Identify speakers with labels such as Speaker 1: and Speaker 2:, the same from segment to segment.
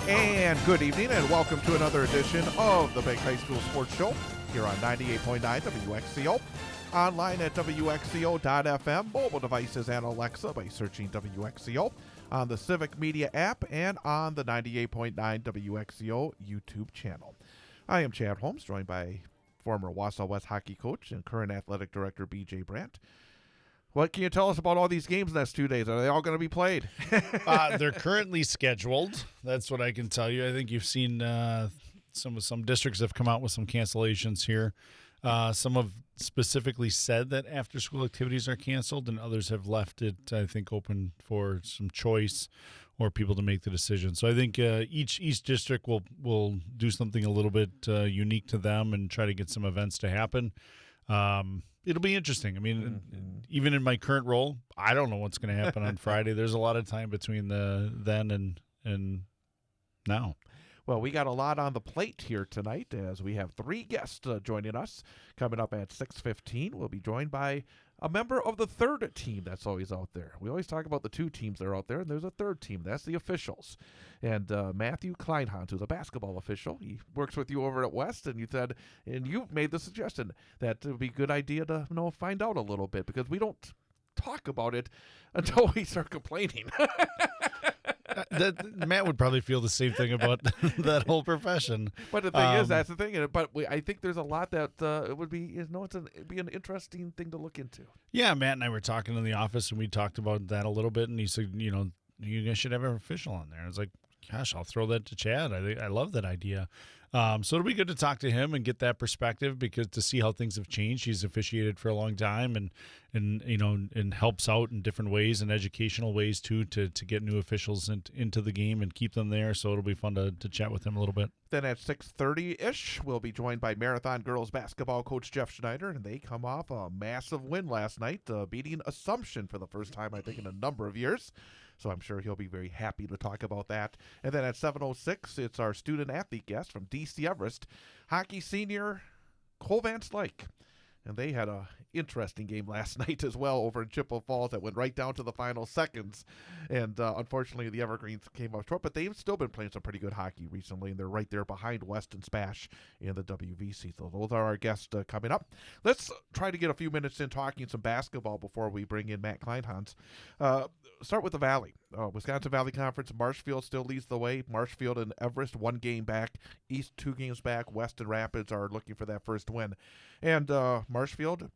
Speaker 1: And good evening, and welcome to another edition of the Bank High School Sports Show here on 98.9 WXCO. Online at WXCO.FM, mobile devices and Alexa by searching WXCO, on the Civic Media app, and on the 98.9 WXCO YouTube channel. I am Chad Holmes, joined by former Wausau West hockey coach and current athletic director B.J. Brandt. What can you tell us about all these games next 2 days? Are they all going to be played?
Speaker 2: They're currently scheduled. That's what I can tell you. I think you've seen some districts have come out with some cancellations here. Some have specifically said that after-school activities are canceled, and others have left it, I think, open for some choice or people to make the decision. So I think each district will do something a little bit unique to them and try to get some events to happen. It'll be interesting. I mean, even in my current role, I don't know what's going to happen on Friday. There's a lot of time between then and now.
Speaker 1: Well, we got a lot on the plate here tonight as we have three guests joining us. Coming up at 6:15, we'll be joined by a member of the third team that's always out there. We always talk about the two teams that are out there, and there's a third team. That's the officials. And Matthew Kleinhans, who's a basketball official, he works with you over at West, and you made the suggestion that it would be a good idea to find out a little bit, because we don't talk about it until we start complaining.
Speaker 2: Matt would probably feel the same thing about that whole profession.
Speaker 1: But the thing is, that's the thing. But I think there's a lot that it would be, it'd be an interesting thing to look into.
Speaker 2: Yeah, Matt and I were talking in the office, and we talked about that a little bit, and he said, you guys should have an official on there. I was like, gosh, I'll throw that to Chad. I love that idea. So it'll be good to talk to him and get that perspective, because to see how things have changed. He's officiated for a long time and helps out in different ways and educational ways too to get new officials into the game and keep them there. So it'll be fun to chat with him a little bit.
Speaker 1: Then at 6:30-ish, we'll be joined by Marathon girls basketball coach Jeff Schneider, and they come off a massive win last night, beating Assumption for the first time, I think, in a number of years. So I'm sure he'll be very happy to talk about that. And then at 7:06, it's our student-athlete guest from D.C. Everest, hockey senior Cole Van Slyke. And they had a interesting game last night as well over in Chippewa Falls that went right down to the final seconds. And unfortunately, the Evergreens came up short, but they've still been playing some pretty good hockey recently, and they're right there behind West and Spash in the WVC. So those are our guests coming up. Let's try to get a few minutes in talking some basketball before we bring in Matt Kleinhans. Start with the Valley. Wisconsin Valley Conference, Marshfield still leads the way. Marshfield and Everest, 1 game back. East, 2 games back. West and Rapids are looking for that first win. And Marshfield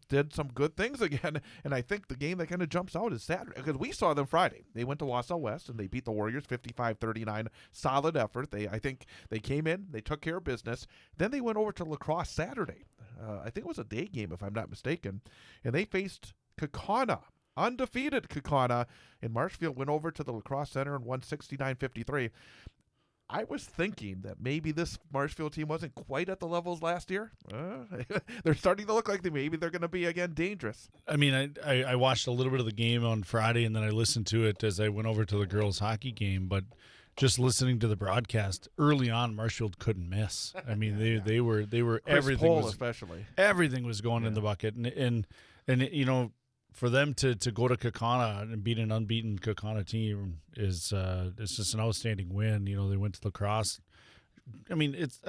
Speaker 1: did some good things again, and I think the game that kind of jumps out is Saturday, because we saw them Friday. They went to Wausau West, and they beat the Warriors 55-39. Solid effort. I think they came in, they took care of business. Then they went over to La Crosse Saturday. I think it was a day game, if I'm not mistaken, and they faced Kaukauna. Undefeated Kaukauna, and Marshfield went over to the La Crosse Center and won 69-53. I was thinking that maybe this Marshfield team wasn't quite at the levels last year. They're starting to look like they're going to be, again, dangerous.
Speaker 2: I mean, I watched a little bit of the game on Friday, and then I listened to it as I went over to the girls' hockey game, but just listening to the broadcast early on, Marshfield couldn't miss. I mean, they were
Speaker 1: Chris
Speaker 2: everything
Speaker 1: Pohl
Speaker 2: was,
Speaker 1: especially.
Speaker 2: Everything was going in the bucket, and for them to go to Kaukauna and beat an unbeaten Kaukauna team is it's just an outstanding win. They went to La Crosse. I mean, it's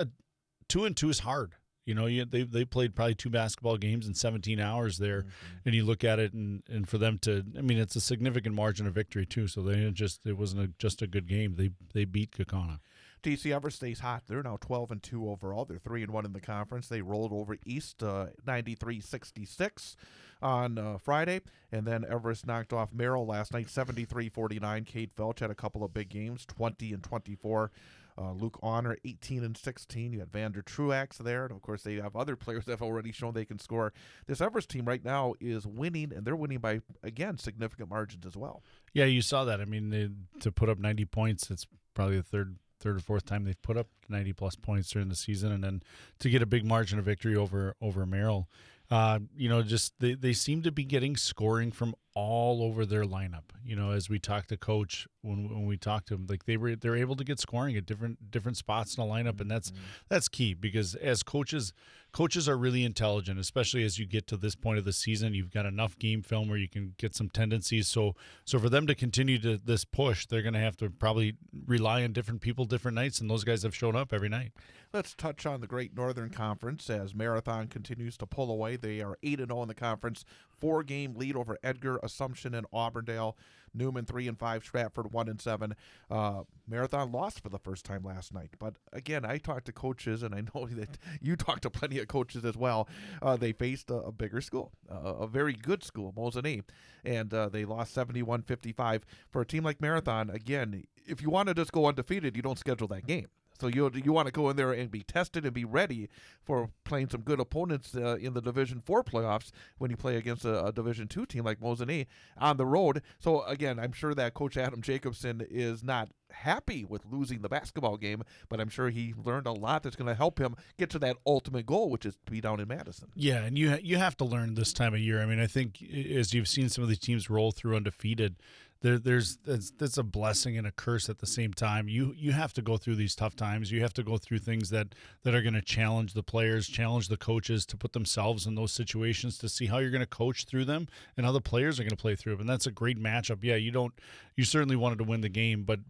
Speaker 2: 2-2 is hard. They played probably 2 basketball games in 17 hours there, and you look at it, and for them to, I mean, it's a significant margin of victory too. So it wasn't just a good game. They beat Kaukauna.
Speaker 1: DC Everest stays hot. They're now 12-2 overall. They're 3-1 in the conference. They rolled over East 93-66 on Friday, and then Everest knocked off Merrill last night 73-49. Cade Felch had a couple of big games, 20-24. Luke Honor, 18-16. You had Vander Truax there, and of course they have other players that have already shown they can score. This Everest team right now is winning, and they're winning by, again, significant margins as well.
Speaker 2: Yeah, you saw that. I mean, to put up 90 points, it's probably the third or fourth time they've put up 90-plus points during the season, and then to get a big margin of victory over Merrill. Just they seem to be getting scoring from all over their lineup. As we talked to Coach, when we talked to him, like they're able to get scoring at different spots in the lineup, and that's key, because as coaches are really intelligent, especially as you get to this point of the season. You've got enough game film where you can get some tendencies. So for them to continue this push, they're going to have to probably rely on different people, different nights, and those guys have shown up every night.
Speaker 1: Let's touch on the Great Northern Conference as Marathon continues to pull away. They are 8-0 in the conference, 4-game lead over Edgar, Assumption, and Auburndale. Newman 3-5, Stratford 1-7. Marathon lost for the first time last night. But again, I talked to coaches, and I know that you talked to plenty of coaches as well. They faced a bigger school, a very good school, Mosinee, and they lost 71-55. For a team like Marathon, again, if you want to just go undefeated, you don't schedule that game. So you want to go in there and be tested and be ready for playing some good opponents in the Division IV playoffs when you play against a Division II team like Mosinee on the road. So, again, I'm sure that Coach Adam Jacobson is not happy with losing the basketball game, but I'm sure he learned a lot that's going to help him get to that ultimate goal, which is to be down in Madison.
Speaker 2: Yeah, and you have to learn this time of year. I mean, I think as you've seen some of these teams roll through undefeated, that's a blessing and a curse at the same time. You have to go through these tough times. You have to go through things that are going to challenge the players, challenge the coaches to put themselves in those situations, to see how you're going to coach through them and how the players are going to play through them. And that's a great matchup. Yeah, you certainly wanted to win the game, but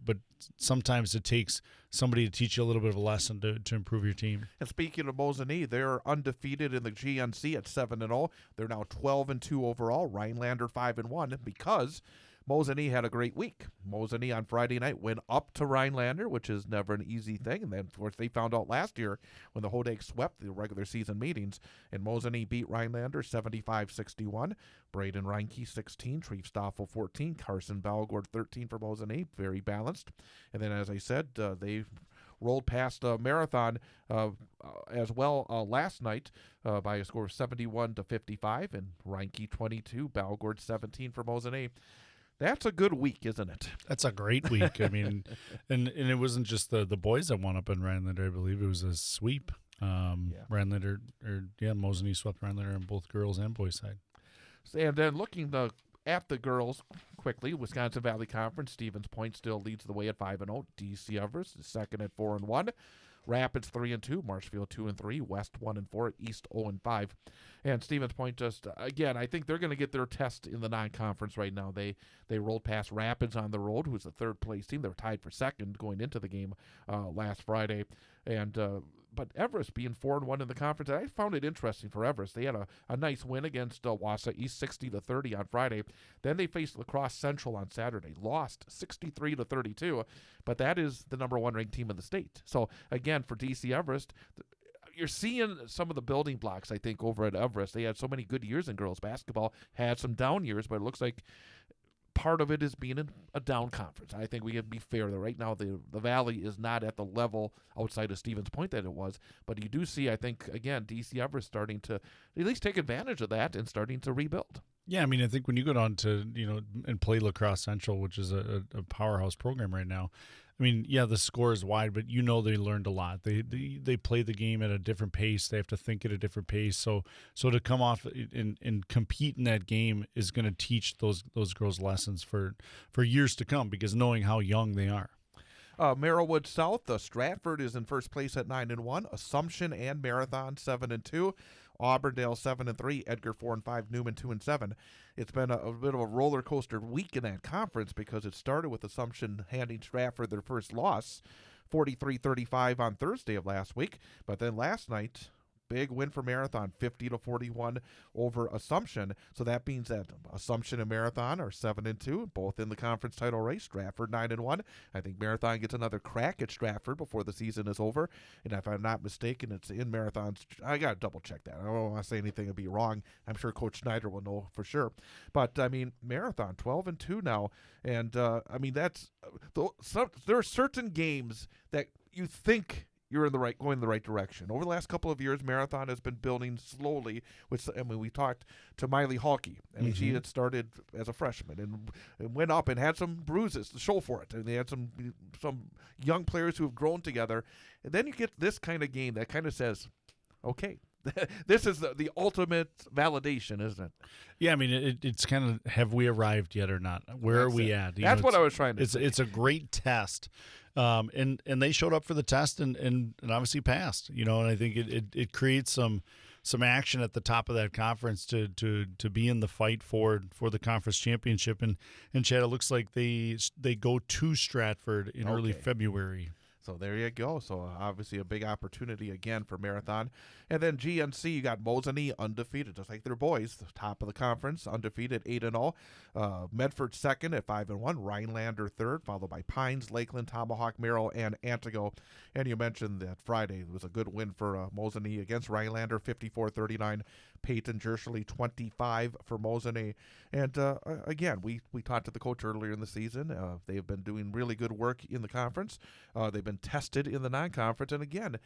Speaker 2: sometimes it takes somebody to teach you a little bit of a lesson to improve your team.
Speaker 1: And speaking of Mosinee, they're undefeated in the GNC at 7-0. They're now 12-2 overall. Rhinelander 5-1 because Mosinee had a great week. Mosinee on Friday night went up to Rhinelander, which is never an easy thing. And then, of course, they found out last year when the Hodag swept the regular season meetings, and Mosinee beat Rhinelander 75-61. Braden Reinke 16, Treef Stoffel 14, Carson Balgord 13 for Mosinee, very balanced. And then, as I said, they rolled past Marathon as well last night by a score of 71-55, and Reinke 22, Balgord 17 for Mosinee. That's a good week, isn't it?
Speaker 2: That's a great week. I mean, and it wasn't just the boys that won up in Rhinelander. I believe it was a sweep. Rhinelander, Mosinee swept Rhinelander on both girls and boys side.
Speaker 1: And then looking at the girls quickly, Wisconsin Valley Conference, Stevens Point still leads the way at 5-0. DC Everest is second at 4-1. Rapids 3-2, Marshfield 2-3, West 1-4, East 0-5, and Stevens Point just again. I think they're going to get their test in the non-conference right now. They rolled past Rapids on the road, who's the third place team. They were tied for second going into the game last Friday, and but Everest being 4-1 in the conference, I found it interesting for Everest. They had a nice win against Wausau East 60-30 on Friday. Then they faced La Crosse Central on Saturday, lost 63-32, but that is the number one ranked team in the state. So again, for DC Everest, you're seeing some of the building blocks, I think, over at Everest. They had so many good years in girls basketball, had some down years, but it looks like part of it is being in a down conference. I think we can be fair that right now the Valley is not at the level outside of Stevens Point that it was, but you do see, I think, again, DC Everest starting to at least take advantage of that and starting to rebuild.
Speaker 2: Yeah, I mean, I think when you go down to, and play La Crosse Central, which is a powerhouse program right now, I mean, yeah, the score is wide, but they learned a lot. They play the game at a different pace. They have to think at a different pace. So to come off and compete in that game is going to teach those girls lessons for years to come, because knowing how young they are.
Speaker 1: Merrillwood South, Stratford is in first place at 9-1. Assumption and Marathon 7-2. Auburndale 7-3, Edgar 4-5, Newman 2-7. It's been a bit of a roller coaster week in that conference because it started with Assumption handing Stratford their first loss, 43-35 on Thursday of last week. But then last night, big win for Marathon, 50-41 over Assumption. So that means that Assumption and Marathon are 7-2, both in the conference title race. Stratford 9-1. I think Marathon gets another crack at Stratford before the season is over. And if I'm not mistaken, it's in Marathon's. I got to double check that. I don't want to say anything and be wrong. I'm sure Coach Schneider will know for sure. But I mean, Marathon 12-2 now, and I mean there are certain games that you think you're going in the right direction. Over the last couple of years, Marathon has been building slowly. We talked to Miley Halke. I mean, she had started as a freshman and went up and had some bruises to show for it. And they had some young players who have grown together. And then you get this kind of game that kind of says, okay, this is the ultimate validation, isn't it?
Speaker 2: Yeah, I mean, it's kind of, have we arrived yet or not? Where are we at?
Speaker 1: That's what I was trying to say.
Speaker 2: It's a great test. And they showed up for the test and obviously passed, and I think it creates some action at the top of that conference to be in the fight for the conference championship. And Chad, it looks like they go to Stratford in early February.
Speaker 1: So there you go. So obviously a big opportunity again for Marathon. And then GNC, you got Mosinee undefeated, just like their boys, the top of the conference, undefeated 8-0. Medford second at 5-1. Rhinelander third, followed by Pines, Lakeland, Tomahawk, Merrill, and Antigo. And you mentioned that Friday was a good win for Mosinee against Rhinelander, 54-39. Peyton Jershely, 25 for Mosinee. And again, we talked to the coach earlier in the season. They've been doing really good work in the conference. They've been tested in the non-conference. And again,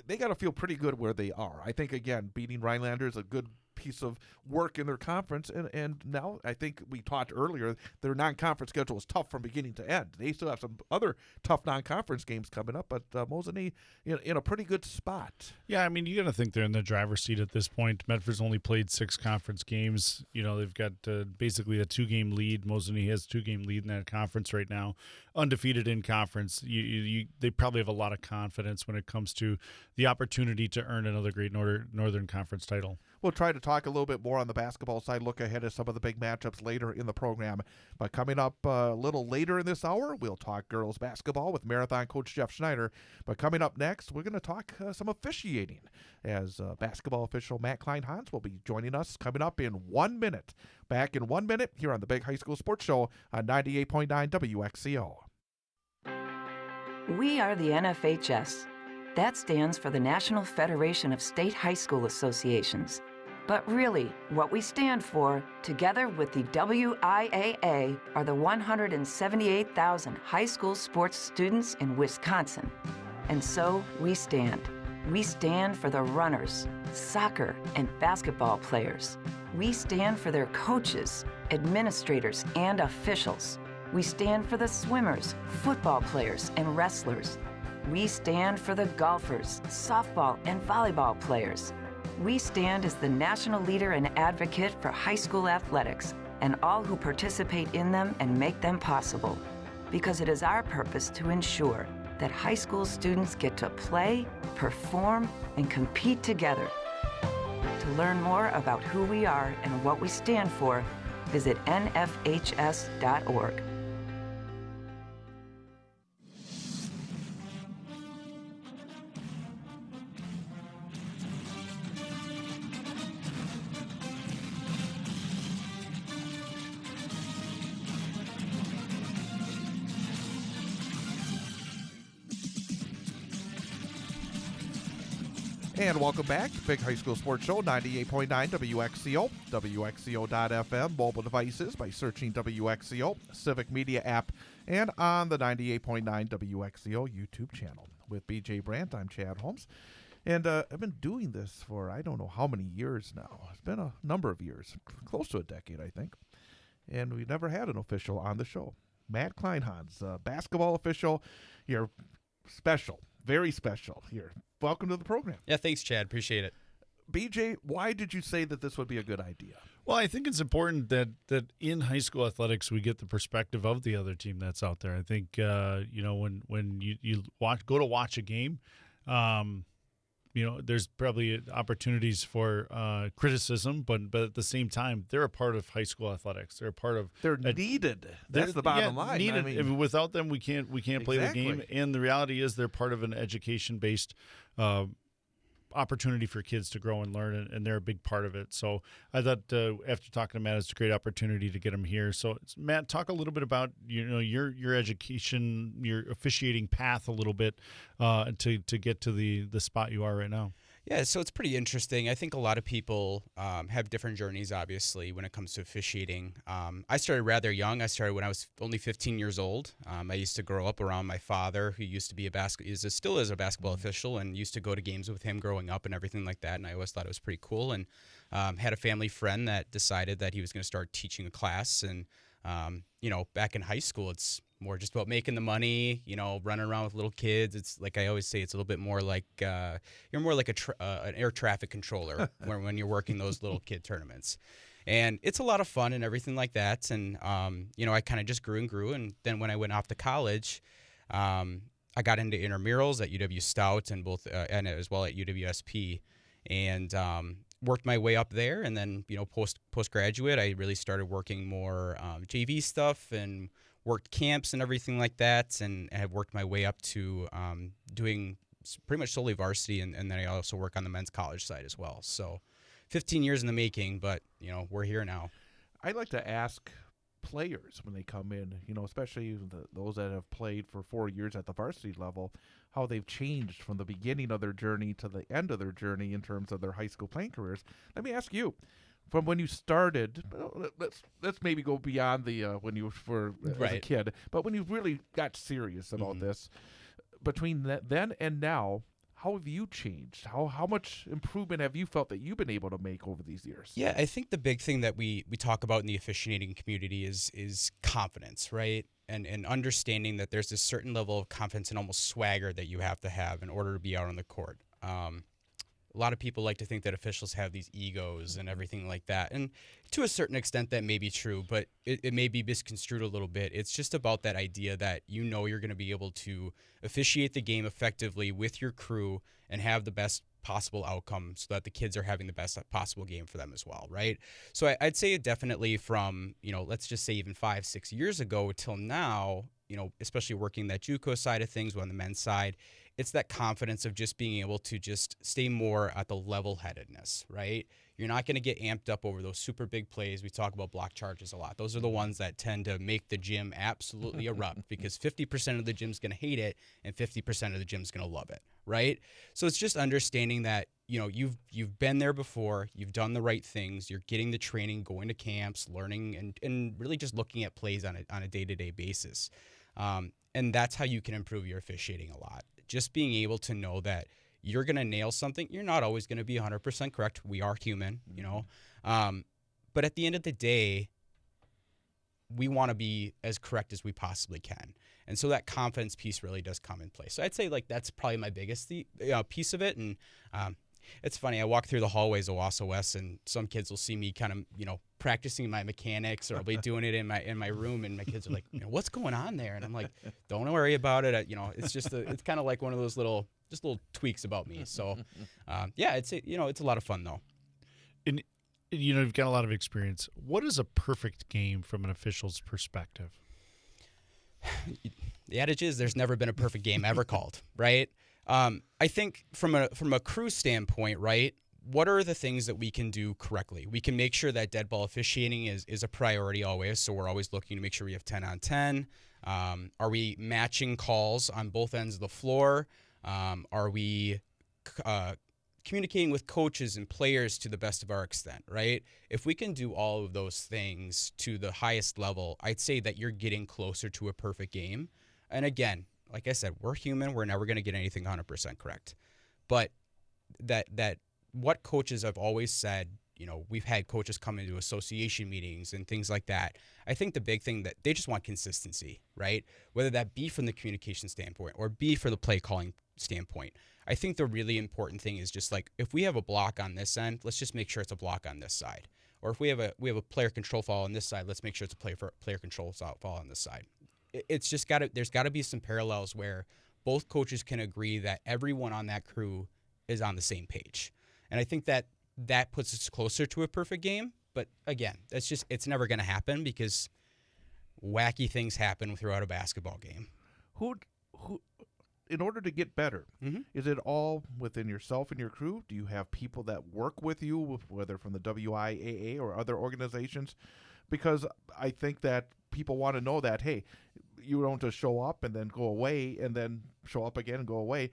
Speaker 1: they got to feel pretty good where they are. I think, again, beating Rhinelander is a good piece of work in their conference. And now I think we talked earlier, their non-conference schedule is tough from beginning to end. They still have some other tough non-conference games coming up, but Mosinee in a pretty good spot.
Speaker 2: Yeah, I mean, you got to think they're in the driver's seat at this point. Medford's only played 6 conference games. They've got basically a 2-game lead. Mosinee has a 2-game lead in that conference right now, undefeated in conference. They probably have a lot of confidence when it comes to the opportunity to earn another great Northern Conference title.
Speaker 1: We'll try to talk a little bit more on the basketball side, look ahead at some of the big matchups later in the program. But coming up a little later in this hour, we'll talk girls basketball with Marathon coach Jeff Schneider. But coming up next, we're going to talk some officiating, as basketball official Matt Klein-Hans will be joining us coming up in 1 minute. Back in 1 minute here on the Big High School Sports Show on 98.9 WXCO.
Speaker 3: We are the NFHS. That stands for the National Federation of State High School Associations. But really, what we stand for, together with the WIAA, are the 178,000 high school sports students in Wisconsin. And so we stand. We stand for the runners, soccer and basketball players. We stand for their coaches, administrators, and officials. We stand for the swimmers, football players, and wrestlers. We stand for the golfers, softball, and volleyball players. We stand as the national leader and advocate for high school athletics and all who participate in them and make them possible. Because it is our purpose to ensure that high school students get to play, perform, and compete together. To learn more about who we are and what we stand for, visit nfhs.org.
Speaker 1: And welcome back. Big High School Sports Show, 98.9 WXCO, WXCO.FM, mobile devices by searching WXCO, Civic Media app, and on the 98.9 WXCO YouTube channel. With BJ Brandt, I'm Chad Holmes. And I've been doing this for I don't know how many years now. It's been a number of years, close to a decade, I think. And we've never had an official on the show. Matt Klein-Hans, basketball official. You're special, very special here. Welcome to the program.
Speaker 4: Yeah, thanks, Chad. Appreciate it.
Speaker 1: BJ, why did you say that this would be a good idea?
Speaker 2: Well, I think it's important that in high school athletics we get the perspective of the other team that's out there. I think when you go to watch a game, there's probably opportunities for criticism, but at the same time, they're a part of high school athletics. They're a part of.
Speaker 1: They're needed. That's the bottom line.
Speaker 2: Needed.
Speaker 1: I mean,
Speaker 2: without them, we can't play the game. And the reality is, they're part of an education-based opportunity for kids to grow and learn, and they're a big part of it. So I thought after talking to Matt, it's a great opportunity to get him here. So Matt, talk a little bit about your education, your officiating path a little bit to get to the spot you are right now.
Speaker 4: Yeah, so it's pretty interesting. I think a lot of people have different journeys, obviously, when it comes to officiating. I started rather young. I started when I was only 15 years old. I used to grow up around my father, who used to be still is a basketball official, and used to go to games with him growing up and everything like that. And I always thought it was pretty cool. And had a family friend that decided that he was going to start teaching a class. And back in high school, it's more just about making the money, running around with little kids. It's like I always say, it's a little bit more like you're more like an air traffic controller when you're working those little kid tournaments. And it's a lot of fun and everything like that. And, I kind of just grew and grew. And then when I went off to college, I got into intramurals at UW Stout and and as well at UWSP, and worked my way up there. And then, postgraduate, I really started working more JV stuff and worked camps and everything like that, and have worked my way up to doing pretty much solely varsity, and then I also work on the men's college side as well. So 15 years in the making, but, we're here now.
Speaker 1: I like to ask players when they come in, especially those that have played for 4 years at the varsity level, how they've changed from the beginning of their journey to the end of their journey in terms of their high school playing careers. Let me ask you, from when you started, let's maybe go beyond the when you were as a kid, but when you really got serious about this, between then and now, how have you changed? How much improvement have you felt that you've been able to make over these years?
Speaker 4: Yeah, I think the big thing that we talk about in the officiating community is confidence, right? And understanding that there's this certain level of confidence and almost swagger that you have to have in order to be out on the court. A lot of people like to think that officials have these egos and everything like that. And to a certain extent, that may be true, but it may be misconstrued a little bit. It's just about that idea that you're going to be able to officiate the game effectively with your crew and have the best possible outcome so that the kids are having the best possible game for them as well, right? So I'd say definitely from, let's just say even 5-6 years ago till now, especially working that JUCO side of things, on the men's side, it's that confidence of just being able to just stay more at the level-headedness, right? You're not going to get amped up over those super big plays. We talk about block charges a lot. Those are the ones that tend to make the gym absolutely erupt because 50% of the gym's going to hate it and 50% of the gym's going to love it, right? So it's just understanding that, you've been there before, you've done the right things, you're getting the training, going to camps, learning, and really just looking at plays on a day-to-day basis. And that's how you can improve your officiating a lot. Just being able to know that you're going to nail something. You're not always going to be 100% correct. We are human, but at the end of the day, we want to be as correct as we possibly can. And so that confidence piece really does come in place. So I'd say that's probably my biggest piece of it. And it's funny, I walk through the hallways of Wausau West, and some kids will see me kind of, practicing my mechanics, or I'll be doing it in my room, and my kids are like, what's going on there? And I'm like, don't worry about it. It's just it's kind of like one of those little tweaks about me. So, it's a lot of fun though.
Speaker 2: And you've got a lot of experience. What is a perfect game from an official's perspective?
Speaker 4: The adage is there's never been a perfect game ever called, right? I think from a crew standpoint, right, what are the things that we can do correctly? We can make sure that dead ball officiating is a priority always, so we're always looking to make sure we have 10 on 10. Are we matching calls on both ends of the floor? Are we communicating with coaches and players to the best of our extent, right? If we can do all of those things to the highest level, I'd say that you're getting closer to a perfect game. And again, like I said, we're human. We're never going to get anything 100% correct. But that what coaches have always said, we've had coaches come into association meetings and things like that. I think the big thing that they just want consistency, right? Whether that be from the communication standpoint or be for the play calling standpoint. I think the really important thing is just like, if we have a block on this end, let's just make sure it's a block on this side. Or if we have a player control foul on this side, let's make sure it's a player control foul on this side. It's just there's got to be some parallels where both coaches can agree that everyone on that crew is on the same page. And I think that puts us closer to a perfect game. But again, it's never going to happen because wacky things happen throughout a basketball game.
Speaker 1: Who in order to get better, is it all within yourself and your crew? Do you have people that work with you, whether from the WIAA or other organizations? Because I think that people want to know that, hey, you don't just show up and then go away and then show up again and go away.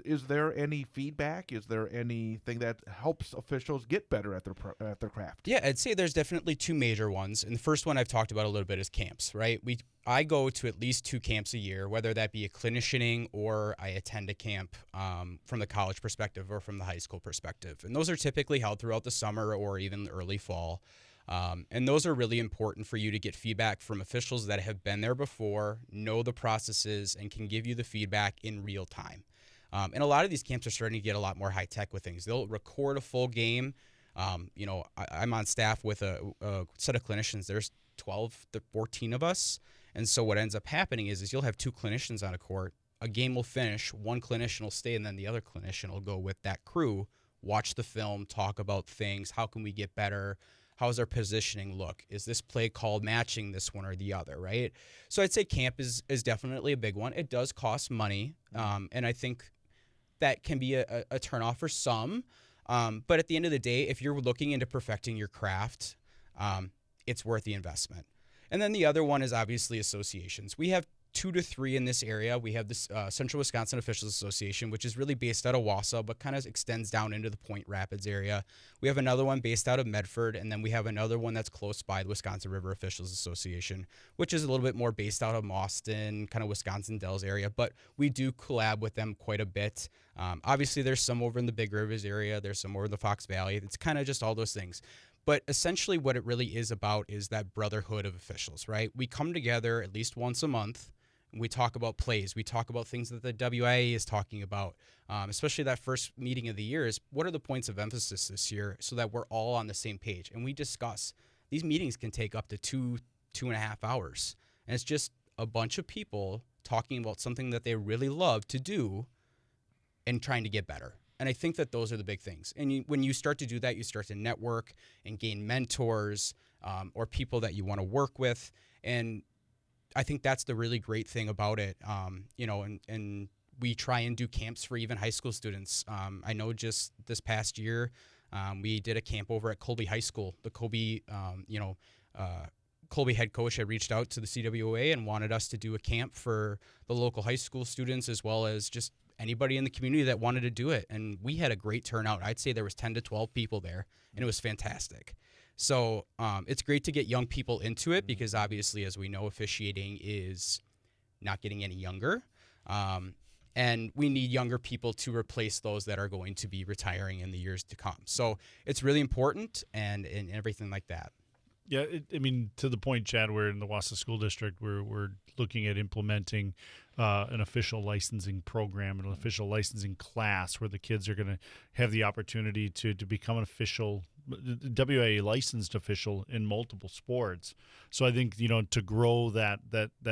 Speaker 1: Is there any feedback? Is there anything that helps officials get better at their craft?
Speaker 4: Yeah, I'd say there's definitely two major ones. And the first one I've talked about a little bit is camps, right? I go to at least 2 camps a year, whether that be a clinicianing or I attend a camp from the college perspective or from the high school perspective. And those are typically held throughout the summer or even early fall. And those are really important for you to get feedback from officials that have been there before, know the processes, and can give you the feedback in real time. And a lot of these camps are starting to get a lot more high tech with things. They'll record a full game. I'm on staff with a set of clinicians. There's 12 to 14 of us. And so what ends up happening is you'll have 2 clinicians on a court. A game will finish, one clinician will stay, and then the other clinician will go with that crew, watch the film, talk about things. How can we get better? How's our positioning look? Is this play call matching this one or the other, right? So I'd say camp is definitely a big one. It does cost money, and I think that can be a turnoff for some. But at the end of the day, if you're looking into perfecting your craft, it's worth the investment. And then the other one is obviously associations. We have 2 to 3 in this area. We have this Central Wisconsin Officials Association, which is really based out of Wausau, but kind of extends down into the Point Rapids area. We have another one based out of Medford, and then we have another one that's close by, the Wisconsin River Officials Association, which is a little bit more based out of Mauston, kind of Wisconsin Dells area, but we do collab with them quite a bit. Obviously, there's some over in the Big Rivers area. There's some over in the Fox Valley. It's kind of just all those things. But essentially what it really is about is that brotherhood of officials, right? We come together at least once a month. We talk about plays. We talk about things that the WIA is talking about, especially that first meeting of the year is what are the points of emphasis this year so that we're all on the same page. And we discuss. These meetings can take up to 2.5 hours. And it's just a bunch of people talking about something that they really love to do and trying to get better. And I think that those are the big things. And when you start to do that, you start to network and gain mentors or people that you want to work with. And I think that's the really great thing about it, and we try and do camps for even high school students. I know just this past year, we did a camp over at Colby High School. The Colby, Colby head coach had reached out to the CWA and wanted us to do a camp for the local high school students as well as just anybody in the community that wanted to do it. And we had a great turnout. I'd say there was 10 to 12 people there, and it was fantastic. So it's great to get young people into it because obviously, as we know, officiating is not getting any younger. And we need younger people to replace those that are going to be retiring in the years to come. So it's really important and everything like that.
Speaker 2: Yeah, to the point, Chad, we're in the Wausau School District. We're looking at implementing an official licensing program, an official licensing class where the kids are going to have the opportunity to become an official WA licensed official in multiple sports. So I think, to grow that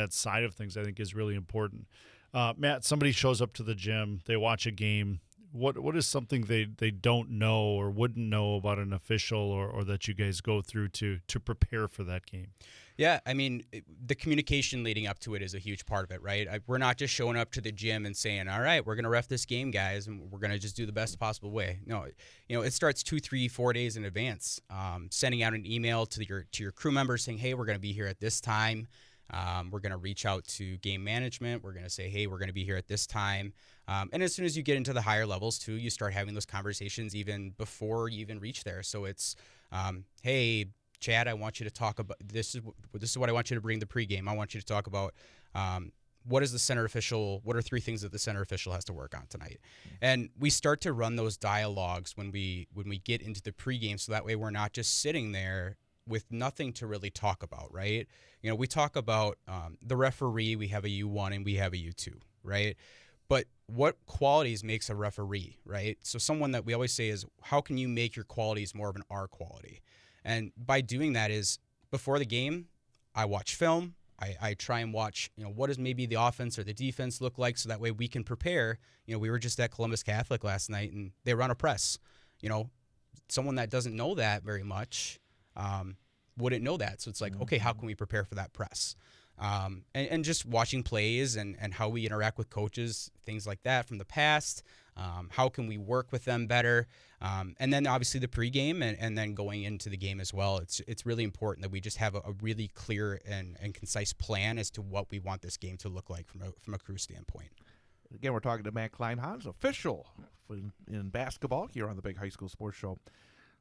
Speaker 2: side of things, I think is really important. Matt, somebody shows up to the gym, they watch a game. What is something they don't know or wouldn't know about an official or that you guys go through to prepare for that game?
Speaker 4: Yeah, the communication leading up to it is a huge part of it, right? We're not just showing up to the gym and saying, all right, we're going to ref this game, guys, and we're going to just do the best possible way. No, it starts 2, 3, 4 days in advance, sending out an email to your crew members saying, hey, we're going to be here at this time. We're going to reach out to game management. We're going to say, hey, we're going to be here at this time. And as soon as you get into the higher levels, too, you start having those conversations even before you even reach there. So it's, hey, Chad, I want you to talk about this is what I want you to bring the pregame. I want you to talk about what is the center official, what are 3 things that the center official has to work on tonight? And we start to run those dialogues when we get into the pregame so that way we're not just sitting there with nothing to really talk about, right? We talk about the referee, we have a U1 and we have a U2, right? But what qualities makes a referee, right? So someone that we always say is, how can you make your qualities more of an R quality? And by doing that is, before the game, I watch film. I try and watch, what does maybe the offense or the defense look like so that way we can prepare. We were just at Columbus Catholic last night, and they run a press. Someone that doesn't know that very much wouldn't know that. So it's like, okay, how can we prepare for that press? And just watching plays and how we interact with coaches, things like that from the past. How can we work with them better? And then obviously the pregame and then going into the game as well. It's really important that we just have a really clear and concise plan as to what we want this game to look like from a crew standpoint.
Speaker 1: Again, we're talking to Matt Kleinhans, official in basketball here on the Big High School Sports Show.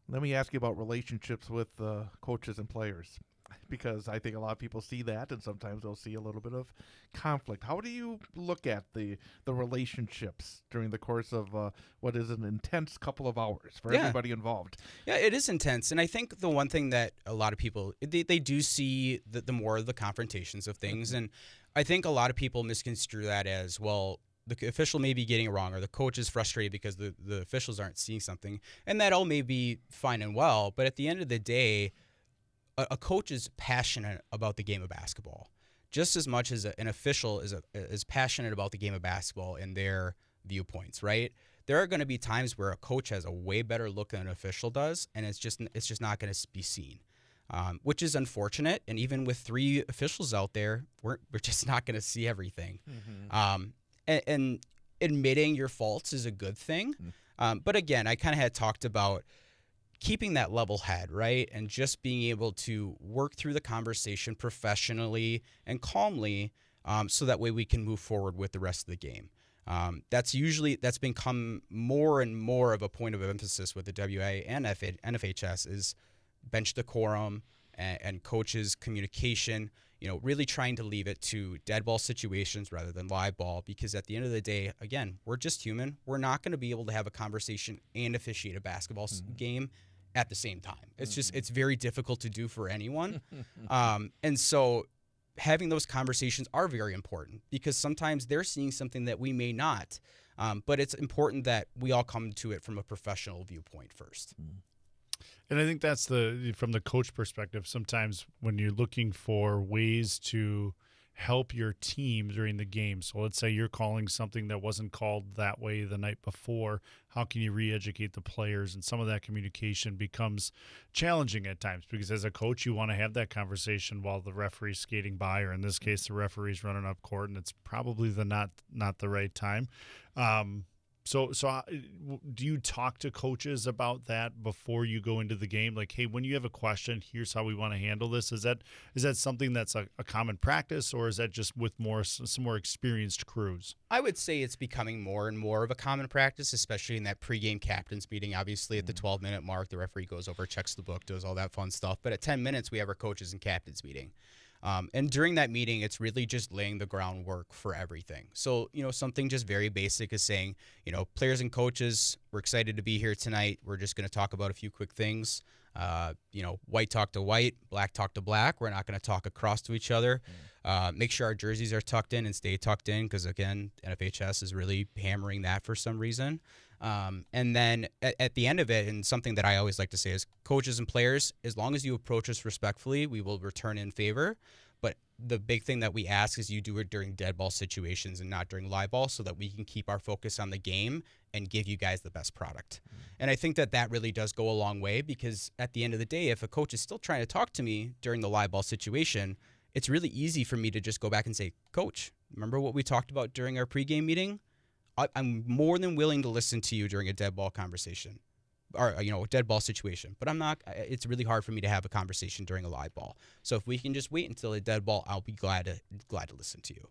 Speaker 1: Let me ask you about relationships with coaches and players. Because I think a lot of people see that, and sometimes they'll see a little bit of conflict. How do you look at the relationships during the course of what is an intense couple of hours for
Speaker 4: Yeah.
Speaker 1: everybody involved?
Speaker 4: Yeah, it is intense. And I think the one thing that a lot of people, they do see the more of the confrontations of things. And I think a lot of people misconstrue that as, well, the official may be getting it wrong, or the coach is frustrated because the officials aren't seeing something. And that all may be fine and well. But at the end of the day, a coach is passionate about the game of basketball just as much as an official is passionate about the game of basketball and their viewpoints, right? There are going to be times where a coach has a way better look than an official does, and it's just not going to be seen, which is unfortunate. And even with 3 officials out there, we're just not going to see everything. And admitting your faults is a good thing. But again, I kind of had talked about keeping that level head, right? And just being able to work through the conversation professionally and calmly, so that way we can move forward with the rest of the game. That's become more and more of a point of emphasis with the WA and NFHS is bench decorum and coaches' communication, really trying to leave it to dead ball situations rather than live ball, because at the end of the day, again, we're just human. We're not going to be able to have a conversation and officiate a basketball game at the same time. It's very difficult to do for anyone. And so having those conversations are very important, because sometimes they're seeing something that we may not. But it's important that we all come to it from a professional viewpoint first.
Speaker 2: And I think that's from the coach perspective, sometimes when you're looking for ways to help your team during the game. So let's say you're calling something that wasn't called that way the night before. How can you re-educate the players? And some of that communication becomes challenging at times, because as a coach, you want to have that conversation while the referee's skating by, or in this case, the referee's running up court, and it's probably not the right time. So do you talk to coaches about that before you go into the game? Like, hey, when you have a question, here's how we want to handle this. Is that something that's a common practice, or is that just with some more experienced crews?
Speaker 4: I would say it's becoming more and more of a common practice, especially in that pregame captain's meeting. Obviously, at the 12-minute mark, the referee goes over, checks the book, does all that fun stuff. But at 10 minutes, we have our coaches and captains meeting. And during that meeting, it's really just laying the groundwork for everything. So, something just very basic is saying, players and coaches, we're excited to be here tonight. We're just going to talk about a few quick things. White talk to white, black talk to black. We're not going to talk across to each other. Make sure our jerseys are tucked in and stay tucked in, because, again, NFHS is really hammering that for some reason. And then at the end of it, and something that I always like to say is, coaches and players, as long as you approach us respectfully, we will return in favor. But the big thing that we ask is you do it during dead ball situations and not during live ball, so that we can keep our focus on the game and give you guys the best product. And I think that really does go a long way, because at the end of the day, if a coach is still trying to talk to me during the live ball situation, it's really easy for me to just go back and say, Coach, remember what we talked about during our pregame meeting? I'm more than willing to listen to you during a dead ball conversation, or a dead ball situation, but I'm not. It's really hard for me to have a conversation during a live ball. So if we can just wait until a dead ball, I'll be glad to listen to you,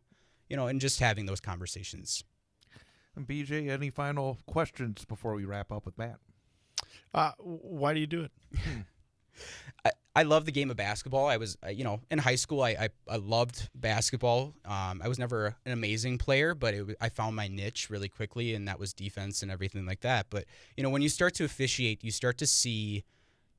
Speaker 4: and just having those conversations.
Speaker 1: And BJ, any final questions before we wrap up with Matt?
Speaker 2: Why do you do it?
Speaker 4: I love the game of basketball. I was, in high school, I loved basketball. I was never an amazing player, but I found my niche really quickly, and that was defense and everything like that. But, when you start to officiate, you start to see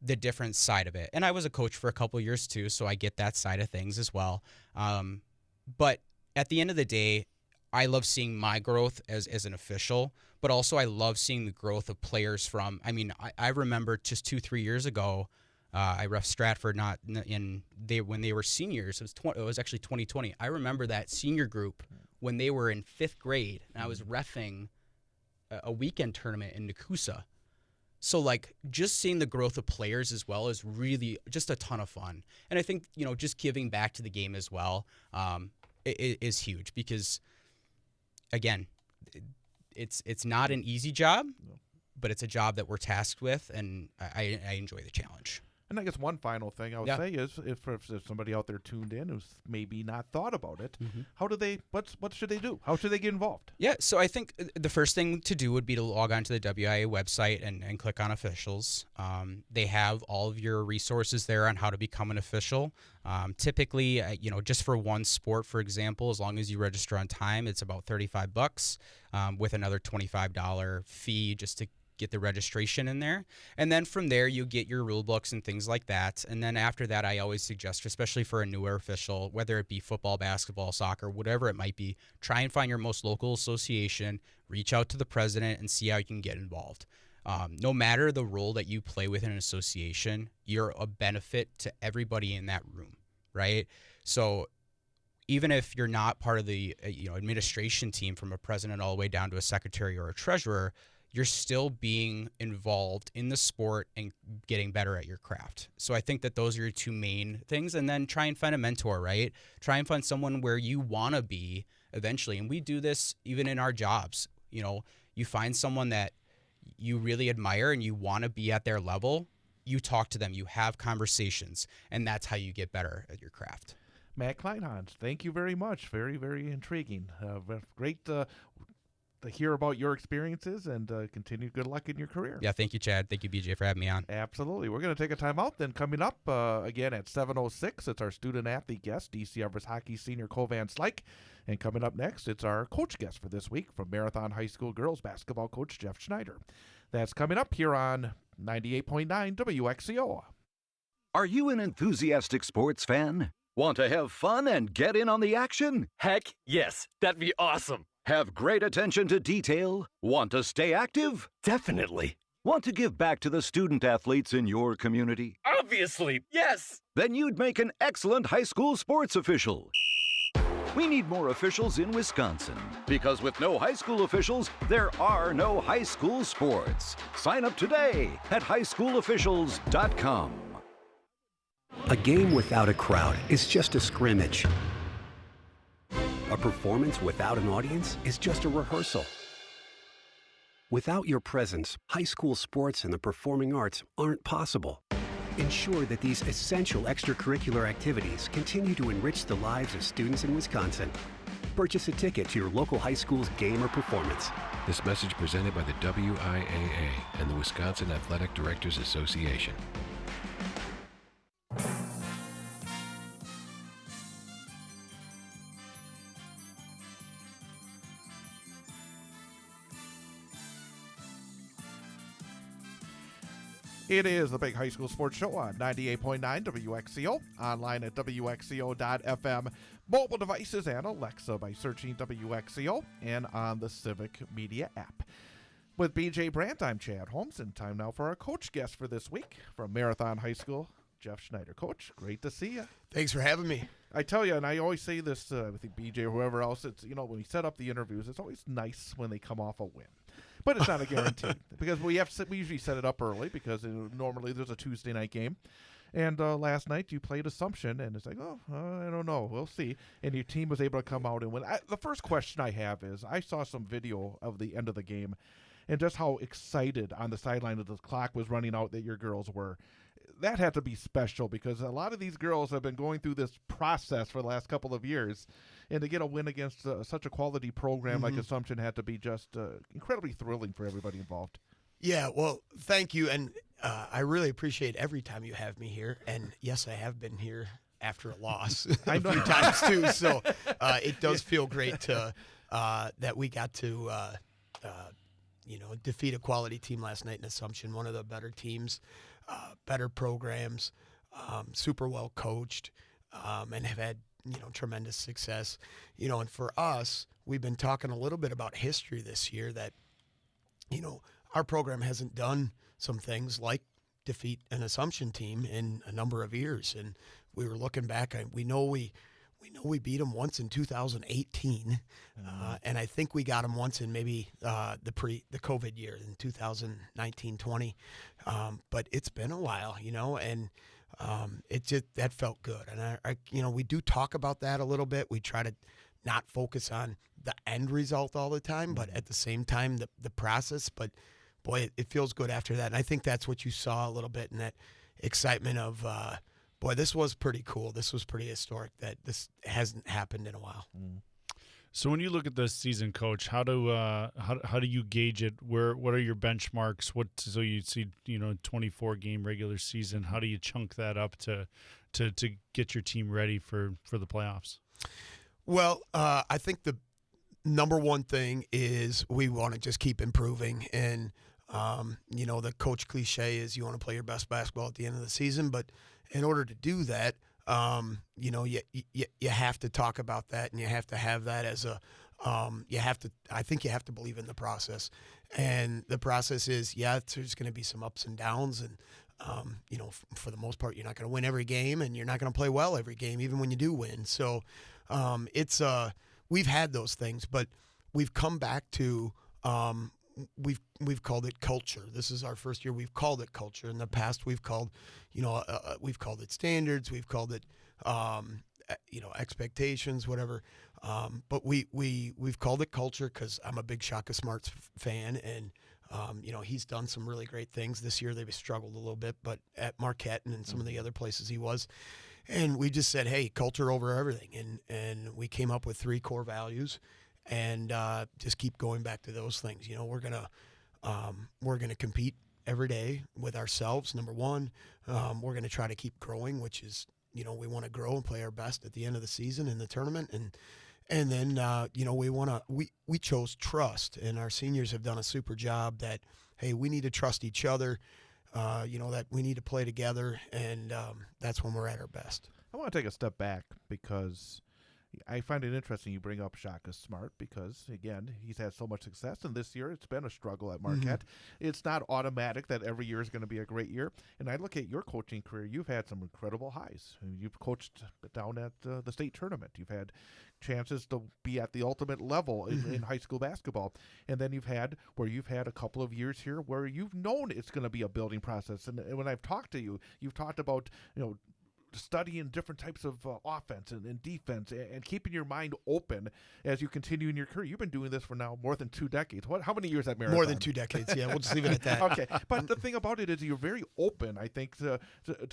Speaker 4: the different side of it. And I was a coach for a couple of years too, so I get that side of things as well. But at the end of the day, I love seeing my growth as an official, but also I love seeing the growth of players I remember just 2-3 years ago, I ref Stratford when they were seniors. It was actually 2020. I remember that senior group when they were in 5th grade, and I was reffing a weekend tournament in Nakusa. So just seeing the growth of players as well is really just a ton of fun. And I think, just giving back to the game as well is huge, because again, it's not an easy job, but it's a job that we're tasked with, and I enjoy the challenge.
Speaker 1: And I guess one final thing I would say is if somebody out there tuned in who's maybe not thought about it, how do they? What should they do? How should they get involved?
Speaker 4: Yeah, so I think the first thing to do would be to log on to the WIA website and click on officials. They have all of your resources there on how to become an official. Typically, just for one sport, for example, as long as you register on time, it's about $35 with another $25 fee just to get the registration in there. And then from there, you get your rule books and things like that. And then after that, I always suggest, especially for a newer official, whether it be football, basketball, soccer, whatever it might be, try and find your most local association, reach out to the president and see how you can get involved. No matter the role that you play within an association, you're a benefit to everybody in that room, right? So even if you're not part of the administration team from a president all the way down to a secretary or a treasurer, you're still being involved in the sport and getting better at your craft. So I think that those are your two main things. And then try and find a mentor, right? Try and find someone where you want to be eventually. And we do this even in our jobs. You find someone that you really admire and you want to be at their level. You talk to them, you have conversations, and that's how you get better at your craft.
Speaker 1: Matt Kleinhans, thank you very much. Very, very intriguing. Great to hear about your experiences and continued good luck in your career.
Speaker 4: Yeah, thank you, Chad. Thank you, BJ, for having me on.
Speaker 1: Absolutely. We're going to take a time out. Then coming up again at 7:06, it's our student-athlete guest, DC Everest Hockey senior Kovan Slyke. And coming up next, it's our coach guest for this week from Marathon High School girls basketball coach Jeff Schneider. That's coming up here on 98.9 WXCO.
Speaker 5: Are you an enthusiastic sports fan? Want to have fun and get in on the action?
Speaker 6: Heck, yes. That'd be awesome.
Speaker 5: Have great attention to detail? Want to stay active?
Speaker 6: Definitely.
Speaker 5: Want to give back to the student athletes in your community?
Speaker 6: Obviously, yes.
Speaker 5: Then you'd make an excellent high school sports official. We need more officials in Wisconsin, because with no high school officials, there are no high school sports. Sign up today at highschoolofficials.com.
Speaker 7: A game without a crowd is just a scrimmage. A performance without an audience is just a rehearsal. Without your presence, high school sports and the performing arts aren't possible. Ensure that these essential extracurricular activities continue to enrich the lives of students in Wisconsin. Purchase a ticket to your local high school's game or performance.
Speaker 8: This message presented by the WIAA and the Wisconsin Athletic Directors Association.
Speaker 1: It is the Big High School Sports Show on 98.9 WXCO, online at WXCO.FM, mobile devices and Alexa by searching WXCO, and on the Civic Media app. With BJ Brandt, I'm Chad Holmes, and time now for our coach guest for this week from Marathon High School, Jeff Schneider. Coach, great to see you.
Speaker 9: Thanks for having me.
Speaker 1: I tell you, and I always say this, I think BJ or whoever else, it's, when we set up the interviews, it's always nice when they come off a win. But it's not a guarantee because we usually set it up early because normally there's a Tuesday night game. And last night you played Assumption, and it's like, I don't know. We'll see. And your team was able to come out and win. The first question I have is I saw some video of the end of the game and just how excited on the sideline as the clock was running out that your girls were. That had to be special because a lot of these girls have been going through this process for the last couple of years. And to get a win against such a quality program like Assumption had to be just incredibly thrilling for everybody involved.
Speaker 9: Yeah, well, thank you. And I really appreciate every time you have me here. And yes, I have been here after a loss a few times too. So it does feel great to that we got to defeat a quality team last night in Assumption, one of the better teams, better programs, super well coached, and have had tremendous success. And for us, we've been talking a little bit about history this year that, our program hasn't done some things like defeat an Assumption team in a number of years. And we were looking back, we know we beat them once in 2018. And I think we got them once in maybe the COVID year in 2019-20. But it's been a while, and it just, that felt good. And I we do talk about that a little bit. We try to not focus on the end result all the time, but at the same time, the process. But boy, it feels good after that. And I think that's what you saw a little bit in excitement of, boy, this was pretty cool. This was pretty historic that this hasn't happened in a while.
Speaker 2: So when you look at this season, Coach, how do you gauge it? What are your benchmarks? So you see 24 game regular season. How do you chunk that up to get your team ready for the playoffs?
Speaker 9: Well, I think the number one thing is we want to just keep improving. And, the coach cliche is you want to play your best basketball at the end of the season. But in order to do that, you have to talk about that, and you have to have that as a I think you have to believe in the process. And the process is, there's going to be some ups and downs. And, for the most part, you're not going to win every game, and you're not going to play well every game, even when you do win. So we've had those things, but we've come back to we've called it culture. This is our first year we've called it culture. In the past, we've called it standards. We've called it expectations, whatever. But we've called it culture because I'm a big Shaka Smarts fan, and he's done some really great things. This year they've struggled a little bit, but at Marquette and in some of the other places he was. And we just said, hey, culture over everything. And we came up with 3 core values, and just keep going back to those things. We're gonna compete every day with ourselves. Number one, we're gonna try to keep growing, which is, we want to grow and play our best at the end of the season in the tournament. And then, we chose trust, and our seniors have done a super job that, hey, we need to trust each other, that we need to play together, and that's when we're at our best.
Speaker 1: I want to take a step back because I find it interesting you bring up Shaka Smart because, again, he's had so much success, and this year it's been a struggle at Marquette. It's not automatic that every year is going to be a great year. And I look at your coaching career, you've had some incredible highs. You've coached down at the state tournament. You've had chances to be at the ultimate level in high school basketball. And then you've had a couple of years here where you've known it's going to be a building process. And when I've talked to you, you've talked about, studying different types of offense and defense and keeping your mind open as you continue in your career. You've been doing this for now more than 2 decades. How many years at Marathon?
Speaker 9: More than 2 decades, yeah. We'll just leave it at that.
Speaker 1: Okay. But the thing about it is you're very open, I think, to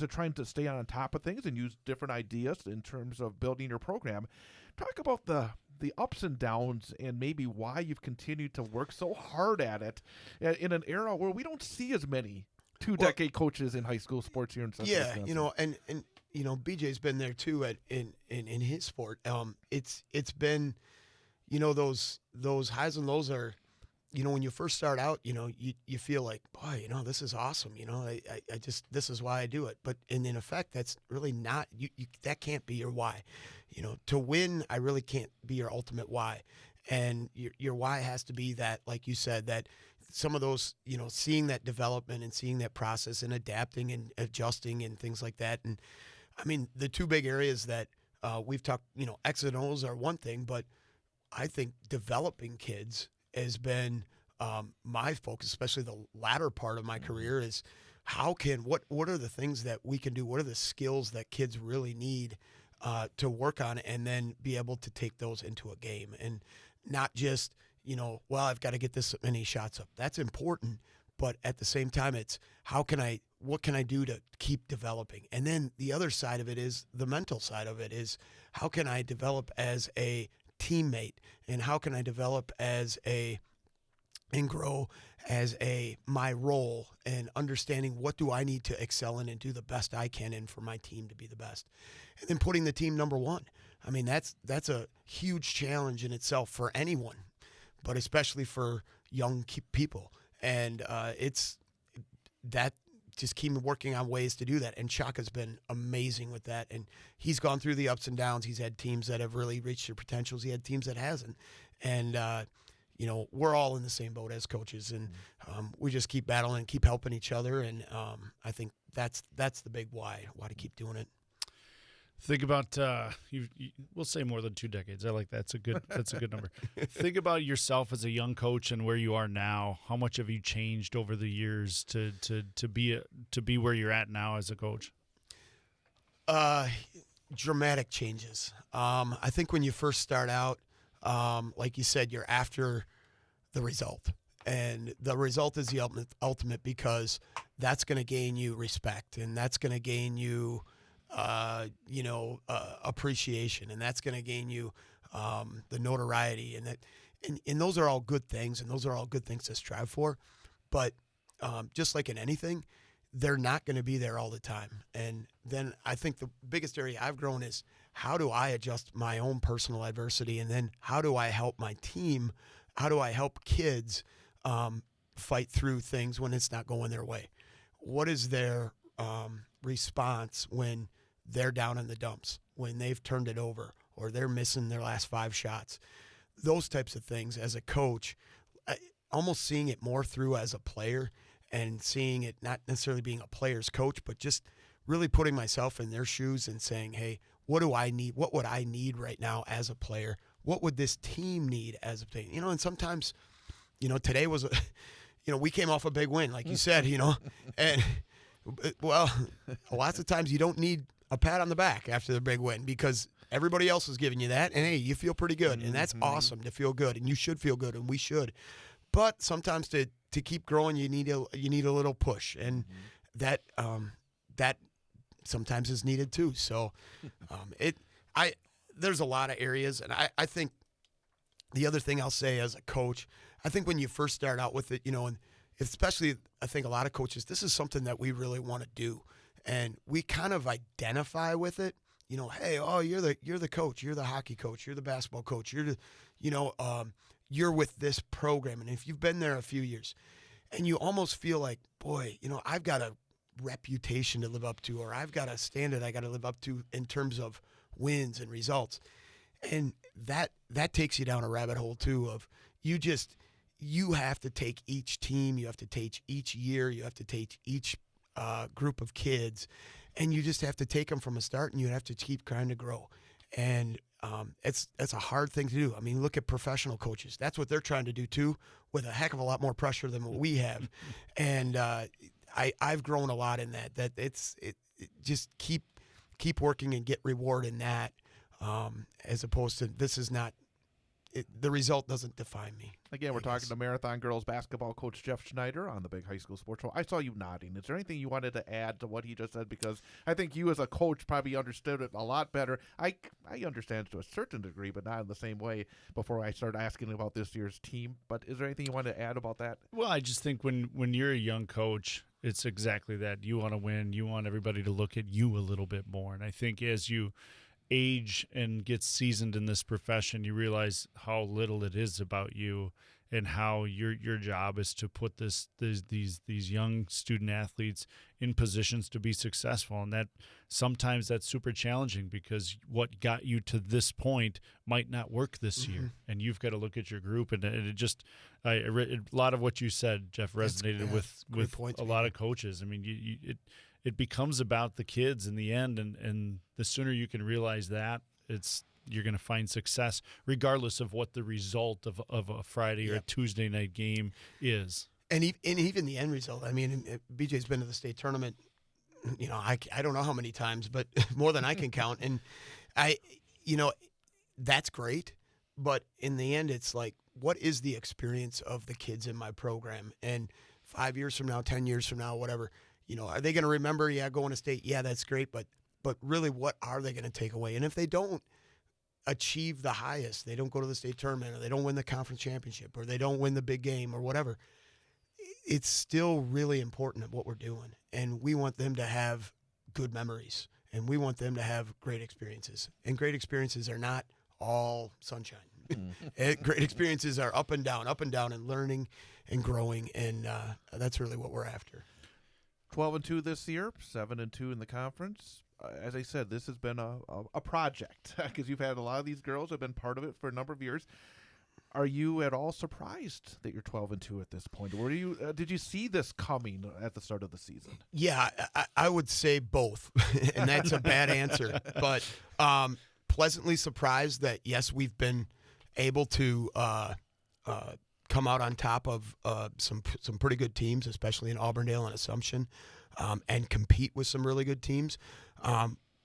Speaker 1: trying to stay on top of things and use different ideas in terms of building your program. Talk about the ups and downs and maybe why you've continued to work so hard at it in an era where we don't see as many two-decade coaches in high school sports here in Central Wisconsin.
Speaker 9: And BJ's been there too in his sport. It's been, those highs and lows are, when you first start out, you feel like, boy, this is awesome. I just, this is why I do it. But in effect, that's really not, that can't be your why. To win, I really can't be your ultimate why. And your why has to be that, like you said, that some of those, seeing that development and seeing that process and adapting and adjusting and things like that. And I mean, the 2 big areas that we've talked, X and O's are one thing, but I think developing kids has been my focus, especially the latter part of my career, is what are the things that we can do? What are the skills that kids really need to work on, and then be able to take those into a game, and not just, I've got to get this many shots up. That's important. But at the same time, it's what can I do to keep developing? And then the other side of it is the mental side of it is how can I develop as a teammate, and how can I develop and grow as my role, and understanding what do I need to excel in and do the best I can in for my team to be the best. And then putting the team number one. I mean, that's a huge challenge in itself for anyone, but especially for young people. And it's that just keep working on ways to do that. And Shaka's been amazing with that. And he's gone through the ups and downs. He's had teams that have really reached their potentials. He had teams that hasn't. And, we're all in the same boat as coaches. And we just keep battling and keep helping each other. And I think that's the big why to keep doing it.
Speaker 2: Think about we'll say more than 2 decades. I like that. That's a good number. Think about yourself as a young coach and where you are now. How much have you changed over the years to be where you're at now as a coach?
Speaker 9: Dramatic changes. I think when you first start out, like you said, you're after the result, and the result is the ultimate because that's going to gain you respect, and that's going to gain you, appreciation, and that's going to gain you the notoriety, and those are all good things, and those are all good things to strive for. But just like in anything, they're not going to be there all the time. And then I think the biggest area I've grown is, how do I adjust my own personal adversity? And then how do I help my team? How do I help kids fight through things when it's not going their way? What is their response when they're down in the dumps, when they've turned it over, or they're missing their last 5 shots? Those types of things as a coach, almost seeing it more through as a player, and seeing it not necessarily being a player's coach, but just really putting myself in their shoes and saying, hey, what do I need? What would I need right now as a player? What would this team need as a team? And sometimes, today was, we came off a big win, like you said, and well, lots of times you don't need a pat on the back after the big win, because everybody else is giving you that, and hey, you feel pretty good, and that's awesome to feel good, and you should feel good, and we should. But sometimes to keep growing, you need a little push, and that sometimes is needed too. So there's a lot of areas, and I think the other thing I'll say as a coach, I think when you first start out with it, and especially I think a lot of coaches, this is something that we really want to do, and we kind of identify with it. Hey, you're the coach, you're the hockey coach, you're the basketball coach, you're with this program, and if you've been there a few years, and you almost feel like, boy, I've got a reputation to live up to, or I've got a standard I got to live up to in terms of wins and results, and that takes you down a rabbit hole too. Of you have to take each team, you have to take each year, you have to take each group of kids, and you just have to take them from a start, and you have to keep trying to grow. And it's a hard thing to do. I mean, look at professional coaches. That's what they're trying to do too, with a heck of a lot more pressure than what we have. And I've grown a lot in that it just keep working and get reward in that, as opposed to this is not. The result doesn't define me.
Speaker 1: Again, we're talking to Marathon Girls basketball coach Jeff Schneider on the Big High School Sports Show. I saw you nodding. Is there anything you wanted to add to what he just said? Because I think you as a coach probably understood it a lot better. I understand to a certain degree, but not in the same way before I started asking about this year's team. But is there anything you want to add about that?
Speaker 2: Well, I just think when you're a young coach, it's exactly that. You want to win. You want everybody to look at you a little bit more. And I think as you age and get seasoned in this profession, you realize how little it is about you, and how your job is to put these young student athletes in positions to be successful. And that sometimes that's super challenging, because what got you to this point might not work this year, and you've got to look at your group. And it just a lot of what you said, Jeff, resonated with a lot of coaches. I mean, it becomes about the kids in the end, and the sooner you can realize that, you're going to find success regardless of what the result of a Friday or a Tuesday night game is. And
Speaker 9: even the end result. I mean, BJ's been to the state tournament, I don't know how many times, but more than I can count. And that's great. But in the end, it's like, what is the experience of the kids in my program? And 5 years from now, 10 years from now, whatever, are they going to remember, going to state? Yeah, that's great. But really, what are they going to take away? And if they don't achieve the highest, they don't go to the state tournament, or they don't win the conference championship, or they don't win the big game, or whatever, it's still really important at what we're doing. And we want them to have good memories, and we want them to have great experiences. And great experiences are not all sunshine. Great experiences are up and down, and learning and growing. And that's really what we're after.
Speaker 1: 12-2 this year, 7-2 in the conference. As I said, this has been a project, because you've had a lot of these girls have been part of it for a number of years. Are you at all surprised that you're 12-2 at this point? Or did you see this coming at the start of the season?
Speaker 9: Yeah, I would say both, and that's a bad answer. But pleasantly surprised that, yes, we've been able to come out on top of some pretty good teams, especially in Auburndale and Assumption, and compete with some really good teams.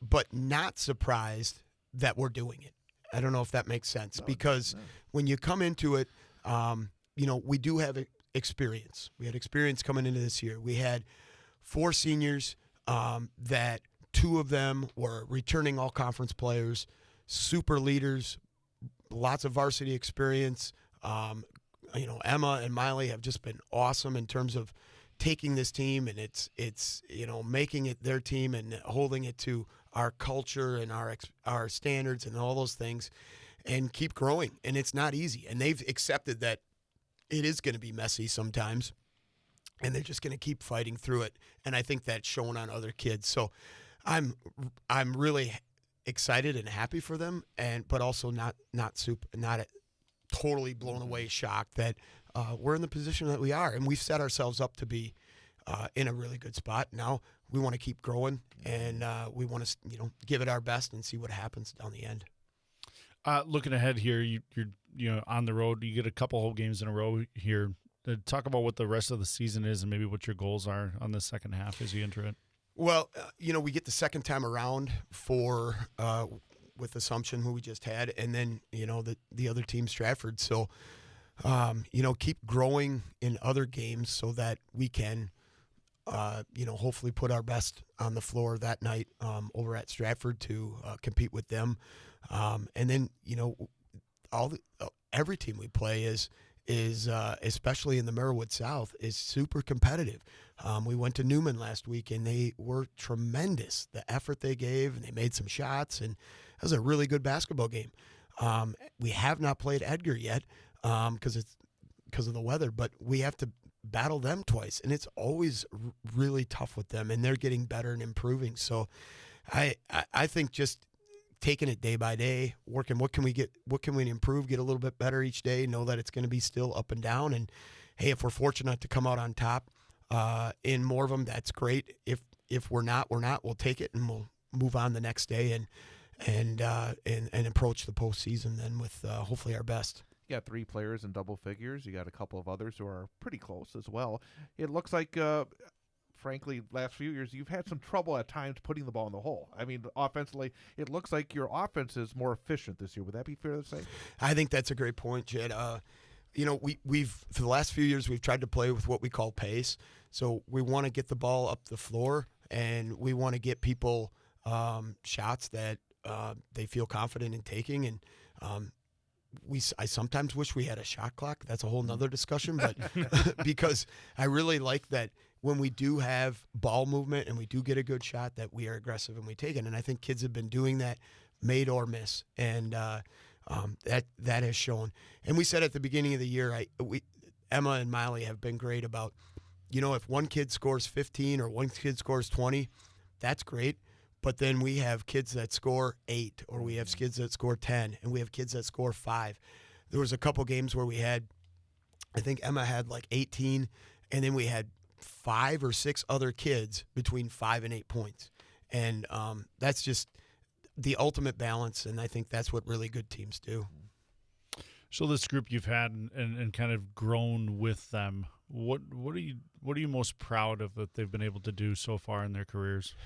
Speaker 9: But not surprised that we're doing it. I don't know if that makes sense, because when you come into it, we do have experience. We had experience coming into this year. We had 4 seniors that 2 of them were returning all-conference players, super leaders, lots of varsity experience. Emma and Miley have just been awesome in terms of taking this team and it's making it their team and holding it to our culture and our standards and all those things, and keep growing. And it's not easy, and they've accepted that it is going to be messy sometimes, and they're just going to keep fighting through it. And I think that's shown on other kids. So I'm really excited and happy for them, but also not totally blown away, shocked that we're in the position that we are, and we've set ourselves up to be in a really good spot. Now we want to keep growing, and we want to give it our best and see what happens down the end.
Speaker 2: Looking ahead here, you're on the road. You get a couple whole games in a row here. Talk about what the rest of the season is and maybe what your goals are on the second half as you enter it.
Speaker 9: Well, we get the second time around with Assumption, who we just had, and then the other team, Stratford. So keep growing in other games so that we can hopefully put our best on the floor that night over at Stratford to compete with them. And then every team we play is especially in the Merriwood South is super competitive. We went to Newman last week and they were tremendous. The effort they gave, and they made some shots, and it was a really good basketball game. We have not played Edgar yet because of the weather, but we have to battle them twice, and it's always really tough with them, and they're getting better and improving. So I think just taking it day by day, working, what can we improve, get a little bit better each day, know that it's going to be still up and down. And hey, if we're fortunate to come out on top in more of them, that's great. If we're not, we'll take it and we'll move on the next day and approach the postseason then with hopefully our best.
Speaker 1: You got 3 players in double figures. You got a couple of others who are pretty close as well. It looks like frankly, last few years, you've had some trouble at times putting the ball in the hole. I mean, offensively, it looks like your offense is more efficient this year. Would that be fair to say?
Speaker 9: I think that's a great point, Jed. We've for the last few years, we've tried to play with what we call pace. So we want to get the ball up the floor, and we want to get people shots that they feel confident in taking. And I sometimes wish we had a shot clock. That's a whole nother discussion, but because I really like that when we do have ball movement and we do get a good shot, that we are aggressive and we take it. And I think kids have been doing that, made or miss, and that has shown. And we said at the beginning of the year, Emma and Miley have been great about, if one kid scores 15 or one kid scores 20, that's great. But then we have kids that score 8, or we have kids that score 10, and we have kids that score 5. There was a couple games where we had, I think Emma had like 18, and then we had 5 or 6 other kids between 5 and 8 points. And that's just the ultimate balance, and I think that's what really good teams do.
Speaker 2: So this group you've had and kind of grown with them, what are you most proud of that they've been able to do so far in their careers?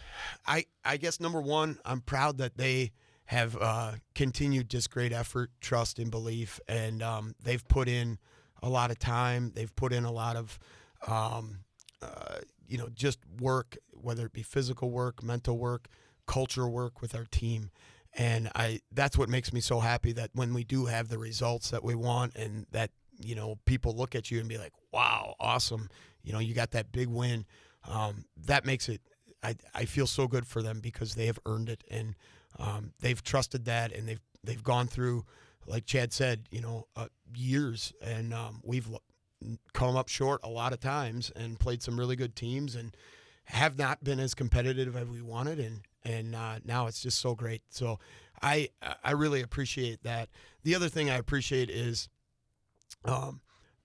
Speaker 9: I guess number one, I'm proud that they have continued just great effort, trust, and belief, and they've put in a lot of time. They've put in a lot of just work, whether it be physical work, mental work, culture work with our team. And that's what makes me so happy, that when we do have the results that we want, and that, people look at you and be like, wow, awesome. You got that big win. That makes it, I feel so good for them, because they have earned it, and they've trusted that, and they've gone through, like Chad said, years, and we've come up short a lot of times and played some really good teams and have not been as competitive as we wanted, and now it's just so great. So I really appreciate that. The other thing I appreciate is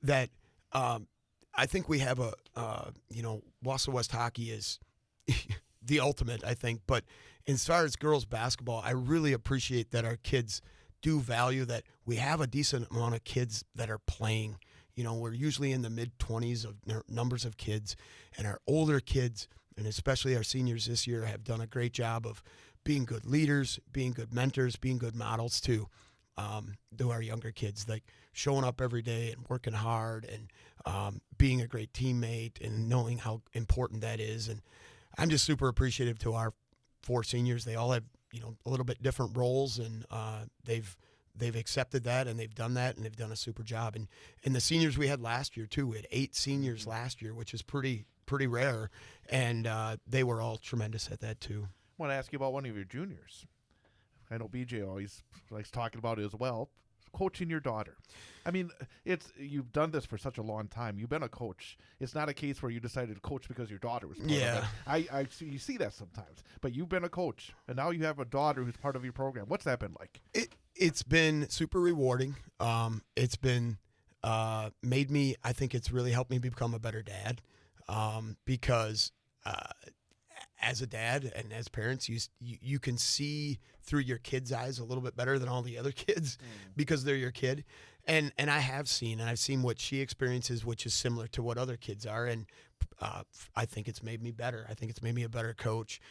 Speaker 9: that I think we have Wausau West hockey is the ultimate, I think. But as far as girls basketball, I really appreciate that our kids do value that we have a decent amount of kids that are playing. We're usually in the mid-20s of numbers of kids, and our older kids, and especially our seniors this year, have done a great job of being good leaders, being good mentors, being good models to to our younger kids, like showing up every day and working hard and being a great teammate and knowing how important that is. And I'm just super appreciative to our 4 seniors. They all have, a little bit different roles, and they've accepted that, and they've done that, and they've done a super job. And the seniors we had last year too, we had 8 seniors last year, which is pretty rare, and they were all tremendous at that too.
Speaker 1: I want to ask you about one of your juniors. I know BJ always likes talking about it as well. Coaching your daughter. I mean, you've done this for such a long time. You've been a coach. It's not a case where you decided to coach because your daughter was part of it. You see that sometimes. But you've been a coach, and now you have a daughter who's part of your program. What's that been like?
Speaker 9: It's been super rewarding. It's been made me. I think it's really helped me become a better dad, because as a dad and as parents, you can see through your kid's eyes a little bit better than all the other kids because they're your kid. And I've seen what she experiences, which is similar to what other kids are. And I think it's made me better. I think it's made me a better coach,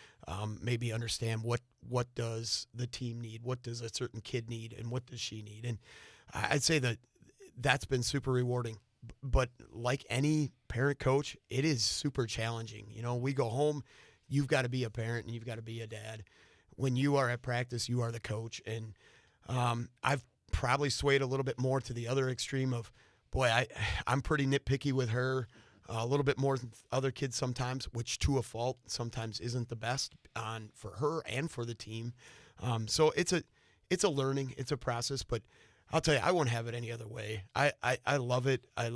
Speaker 9: made me understand what does the team need, what does a certain kid need, and what does she need. And I'd say that's been super rewarding. But like any parent coach, it is super challenging. We go home, you've got to be a parent and you've got to be a dad. When you are at practice, you are the coach. And I've probably swayed a little bit more to the other extreme of, boy, I'm pretty nitpicky with her, a little bit more than other kids sometimes, which to a fault sometimes isn't the best for her and for the team. So it's a learning, it's a process, but I'll tell you, I won't have it any other way. I love it. I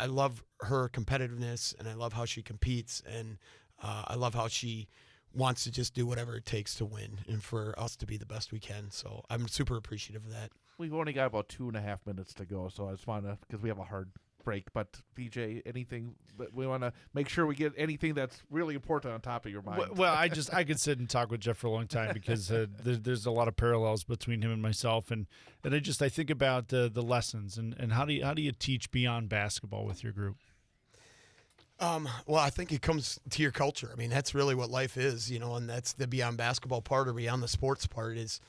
Speaker 9: love her competitiveness, and I love how she competes, and I love how she wants to just do whatever it takes to win and for us to be the best we can. So I'm super appreciative of that.
Speaker 1: We've only got about 2.5 minutes to go, so I just want to, because we have a hard break. But BJ, anything? But we want to make sure we get anything that's really important on top of your mind.
Speaker 2: Well, I could sit and talk with Jeff for a long time because there's a lot of parallels between him and myself, and I think about the lessons and how do you teach beyond basketball with your group?
Speaker 9: Well, I think it comes to your culture. I mean, that's really what life is, and that's the beyond basketball part or beyond the sports part is,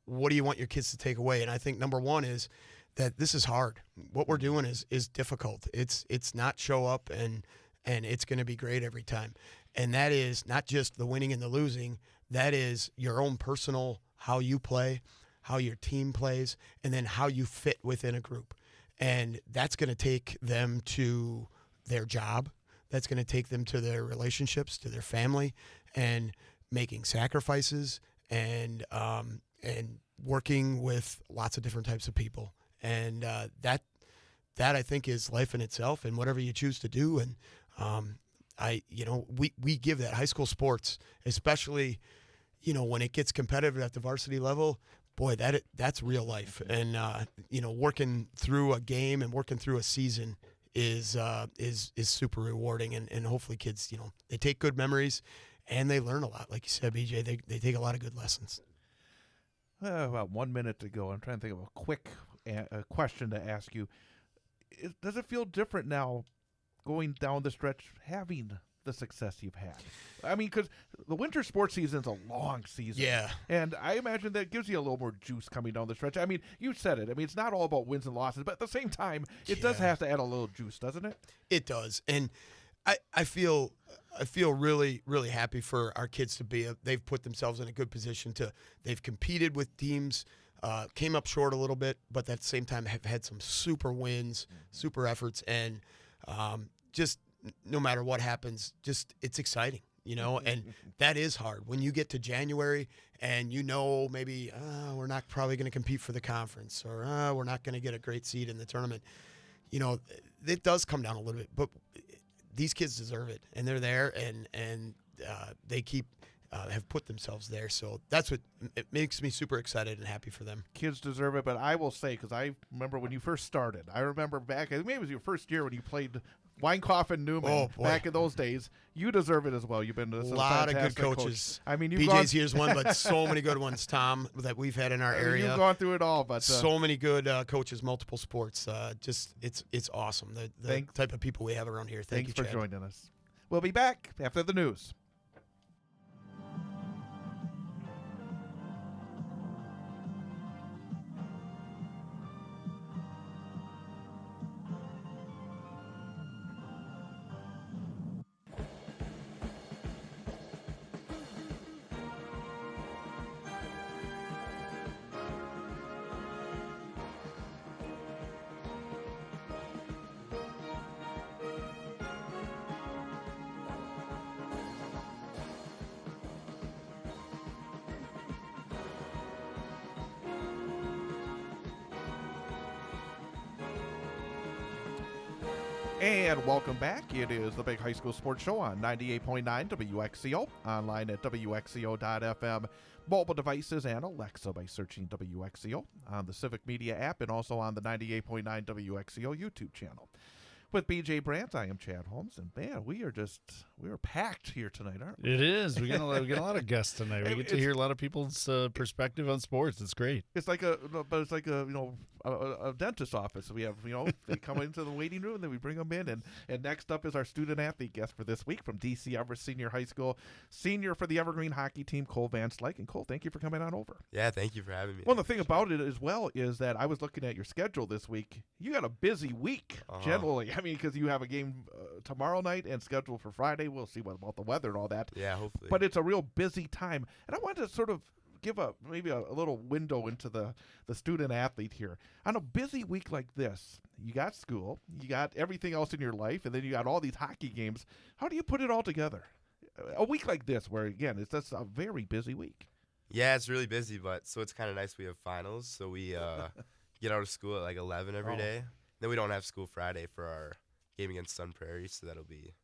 Speaker 9: what do you want your kids to take away? And I think number one is that this is hard. What we're doing is difficult. It's not show up and it's going to be great every time. And that is not just the winning and the losing. That is your own personal, how you play, how your team plays, and then how you fit within a group. And that's going to take them to their job. That's going to take them to their relationships, to their family, and making sacrifices and working with lots of different types of people. And that I think is life in itself, and whatever you choose to do. And we give that high school sports, especially, when it gets competitive at the varsity level. Boy, that's real life. And working through a game and working through a season is super rewarding, and hopefully kids, they take good memories and they learn a lot. Like you said, BJ, they take a lot of good lessons.
Speaker 1: About 1 minute to go. I'm trying to think of a quick question to ask you. Does it feel different now going down the stretch, having the success you've had? I mean, because the winter sports season's a long season.
Speaker 9: Yeah.
Speaker 1: And I imagine that gives you a little more juice coming down the stretch. I mean, you said it. I mean, it's not all about wins and losses, but at the same time, it does have to add a little juice, doesn't it?
Speaker 9: It does. And I feel really, really happy for our kids to they've put themselves in a good position they've competed with teams, came up short a little bit, but at the same time have had some super wins, super efforts, and just no matter what happens, just it's exciting, and that is hard. When you get to January and maybe we're not probably going to compete for the conference, or we're not going to get a great seed in the tournament, it does come down a little bit, but these kids deserve it, and they're there, and they have put themselves there. So that's what it makes me super excited and happy for them.
Speaker 1: Kids deserve it, but I will say, because I remember when you first started, I remember back, I think maybe it was your first year when you played Weinkauf and Newman back in those days. You deserve it as well. You've been a
Speaker 9: lot of good coaches.
Speaker 1: I mean,
Speaker 9: BJ's here's one, but so many good ones, Tom, that we've had in our area.
Speaker 1: You've gone through it all, but
Speaker 9: so many good coaches, multiple sports. Just it's awesome. The type of people we have around here.
Speaker 1: Thanks
Speaker 9: you,
Speaker 1: for joining us. We'll be back after the news. And welcome back. It is the Big High School Sports Show on 98.9 WXCO, online at WXCO.FM, mobile devices, and Alexa by searching WXCO on the Civic Media app and also on the 98.9 WXCO YouTube channel. With BJ Brandt, I am Chad Holmes, and man, we are packed here tonight, aren't we?
Speaker 2: It is. We get a lot of guests tonight. We get to hear a lot of people's perspective on sports. It's great.
Speaker 1: It's like a dentist's office. We have, they come into the waiting room, and then we bring them in. And next up is our student athlete guest for this week from DC Everest Senior High School, senior for the Evergreen hockey team, Cole Van Slyke. And Cole, thank you for coming on over.
Speaker 10: Yeah, thank you for having me.
Speaker 1: Well, the thing about it as well is that I was looking at your schedule this week. You got a busy week, generally. I mean, because you have a game tomorrow night and scheduled for Friday. We'll see what about the weather and all that.
Speaker 10: Yeah, hopefully.
Speaker 1: But it's a real busy time. And I wanted to sort of give maybe a little window into the student athlete here. On a busy week like this, you got school, you got everything else in your life, and then you got all these hockey games. How do you put it all together? A week like this where, again, it's just a very busy week.
Speaker 10: Yeah, it's really busy, but so it's kind of nice we have finals. So we get out of school at like 11 every day. Then we don't have school Friday for our game against Sun Prairie, so that'll be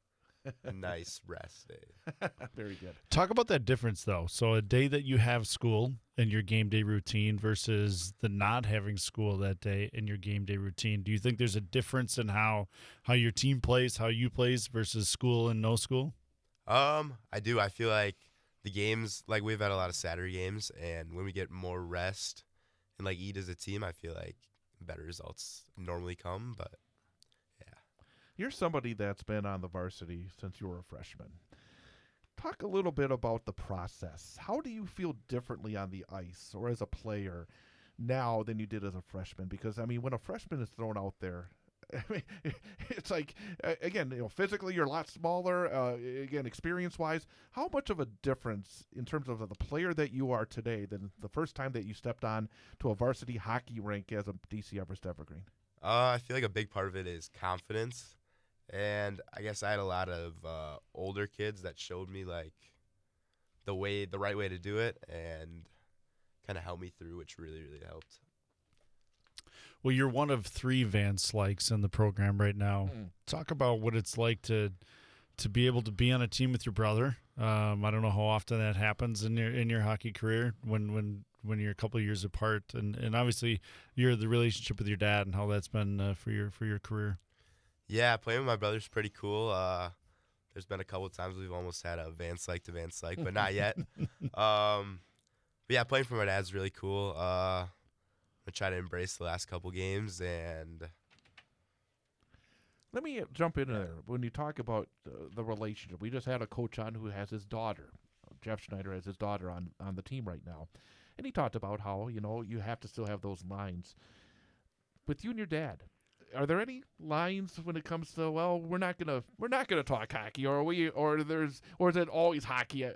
Speaker 10: a nice rest day.
Speaker 1: Very good.
Speaker 2: Talk about that difference, though. So a day that you have school in your game day routine versus the not having school that day in your game day routine. Do you think there's a difference in how your team plays, how you plays versus school and no school?
Speaker 10: I do. I feel like the games, like we've had a lot of Saturday games, and when we get more rest and like eat as a team, I feel like better results normally come, but yeah.
Speaker 1: You're somebody that's been on the varsity since you were a freshman. Talk a little bit about the process. How do you feel differently on the ice or as a player now than you did as a freshman? Because, I mean, when a freshman is thrown out there, I mean, it's like, again, physically you're a lot smaller, again, experience-wise. How much of a difference in terms of the player that you are today than the first time that you stepped on to a varsity hockey rink as a DC Everest Evergreen?
Speaker 10: I feel like a big part of it is confidence. And I guess I had a lot of older kids that showed me like the right way to do it and kind of helped me through, which really, really helped.
Speaker 2: Well, you're one of 3 Van Slykes in the program right now. Talk about what it's like to be able to be on a team with your brother. I don't know how often that happens in your hockey career when you're a couple of years apart, and obviously the relationship with your dad and how that's been for your career.
Speaker 10: Yeah, playing with my brother's pretty cool. There's been a couple of times we've almost had a Van Slyke to Van Slyke, but not yet. But yeah, playing for my dad's really cool. I'm going to try to embrace the last couple games. And
Speaker 1: let me jump in there. When you talk about the relationship, we just had a coach on who has his daughter. Jeff Schneider has his daughter on the team right now. And he talked about how, you have to still have those lines. With you and your dad, are there any lines when it comes to, well, we're not gonna talk hockey, or is it always hockey?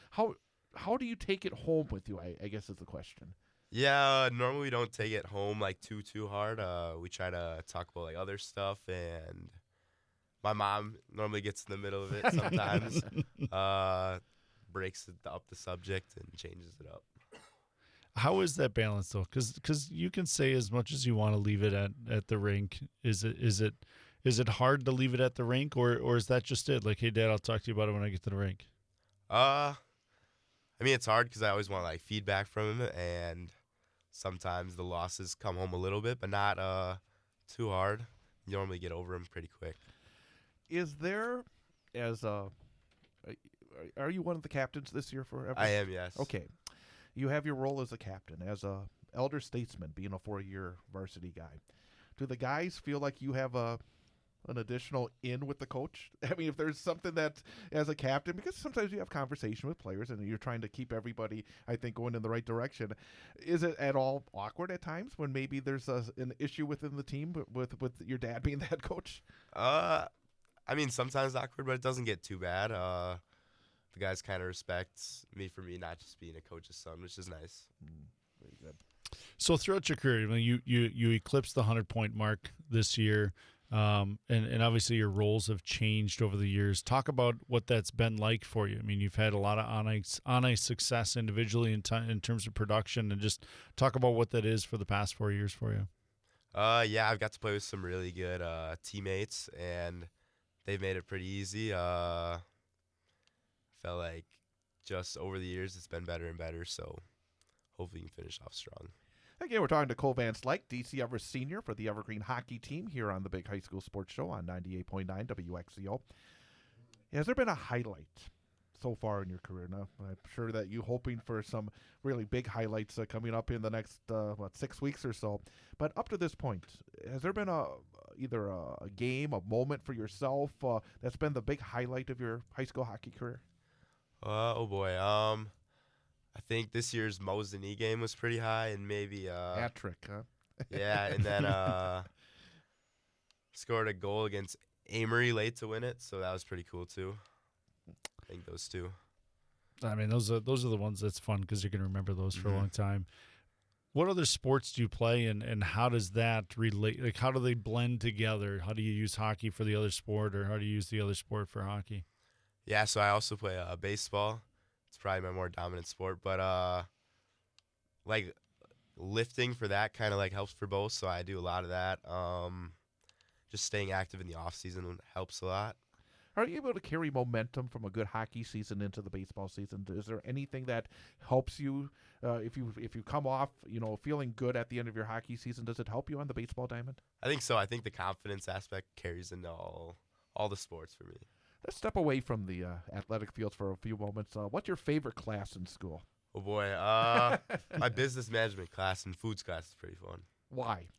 Speaker 1: How do you take it home with you, I guess is the question.
Speaker 10: Yeah, normally we don't take it home like too hard. We try to talk about like other stuff, and my mom normally gets in the middle of it sometimes, breaks up the subject and changes it up.
Speaker 2: How is that balance though? Because you can say as much as you want to leave it at the rink. Is it hard to leave it at the rink, or is that just it? Like, hey, Dad, I'll talk to you about it when I get to the rink.
Speaker 10: I mean, it's hard because I always want like feedback from him, and sometimes the losses come home a little bit, but not too hard. You normally get over them pretty quick.
Speaker 1: Is there, are you one of the captains this year for Everest?
Speaker 10: I am, yes.
Speaker 1: Okay. You have your role as a captain, as a elder statesman, being a 4-year varsity guy. Do the guys feel like you have an additional in with the coach? I mean, if there's something that, as a captain, because sometimes you have conversation with players and you're trying to keep everybody, I think, going in the right direction. Is it at all awkward at times when maybe there's an issue within the team with your dad being the head coach?
Speaker 10: I mean, sometimes awkward, but it doesn't get too bad. The guys kind of respect me for me not just being a coach's son, which is nice.
Speaker 1: Very good.
Speaker 2: So throughout your career, I mean, you eclipsed the 100-point mark this year, and obviously your roles have changed over the years. Talk about what that's been like for you. I mean, you've had a lot of on ice success individually in terms of production, and just talk about what that is for the past 4 years for you.
Speaker 10: Yeah, I've got to play with some really good teammates, and they've made it pretty easy. Felt like just over the years it's been better and better, so hopefully you can finish off strong.
Speaker 1: Again, we're talking to Cole Van Slyke, DC Everest Senior for the Evergreen Hockey Team here on the Big High School Sports Show on 98.9 WXCO. Has there been a highlight so far in your career? Now, I'm sure that you're hoping for some really big highlights coming up in the next, 6 weeks or so. But up to this point, has there been either a game, a moment for yourself that's been the big highlight of your high school hockey career?
Speaker 10: Oh boy. I think this year's Mo's the Knee game was pretty high, and maybe
Speaker 1: Hat trick, huh?
Speaker 10: yeah, and then scored a goal against Amory late to win it, so that was pretty cool too. I think those two.
Speaker 2: I mean, those are the ones that's fun because you can remember those for a long time. What other sports do you play, and how does that relate? Like, how do they blend together? How do you use hockey for the other sport, or how do you use the other sport for hockey?
Speaker 10: Yeah, so I also play baseball. It's probably my more dominant sport, but like lifting for that kind of like helps for both. So I do a lot of that. Just staying active in the off season helps a lot.
Speaker 1: Are you able to carry momentum from a good hockey season into the baseball season? Is there anything that helps you if you come off, feeling good at the end of your hockey season? Does it help you on the baseball diamond?
Speaker 10: I think so. I think the confidence aspect carries into all the sports for me.
Speaker 1: Let's step away from the athletic fields for a few moments. What's your favorite class in school?
Speaker 10: Oh boy, my business management class and foods class is pretty fun.
Speaker 1: Why?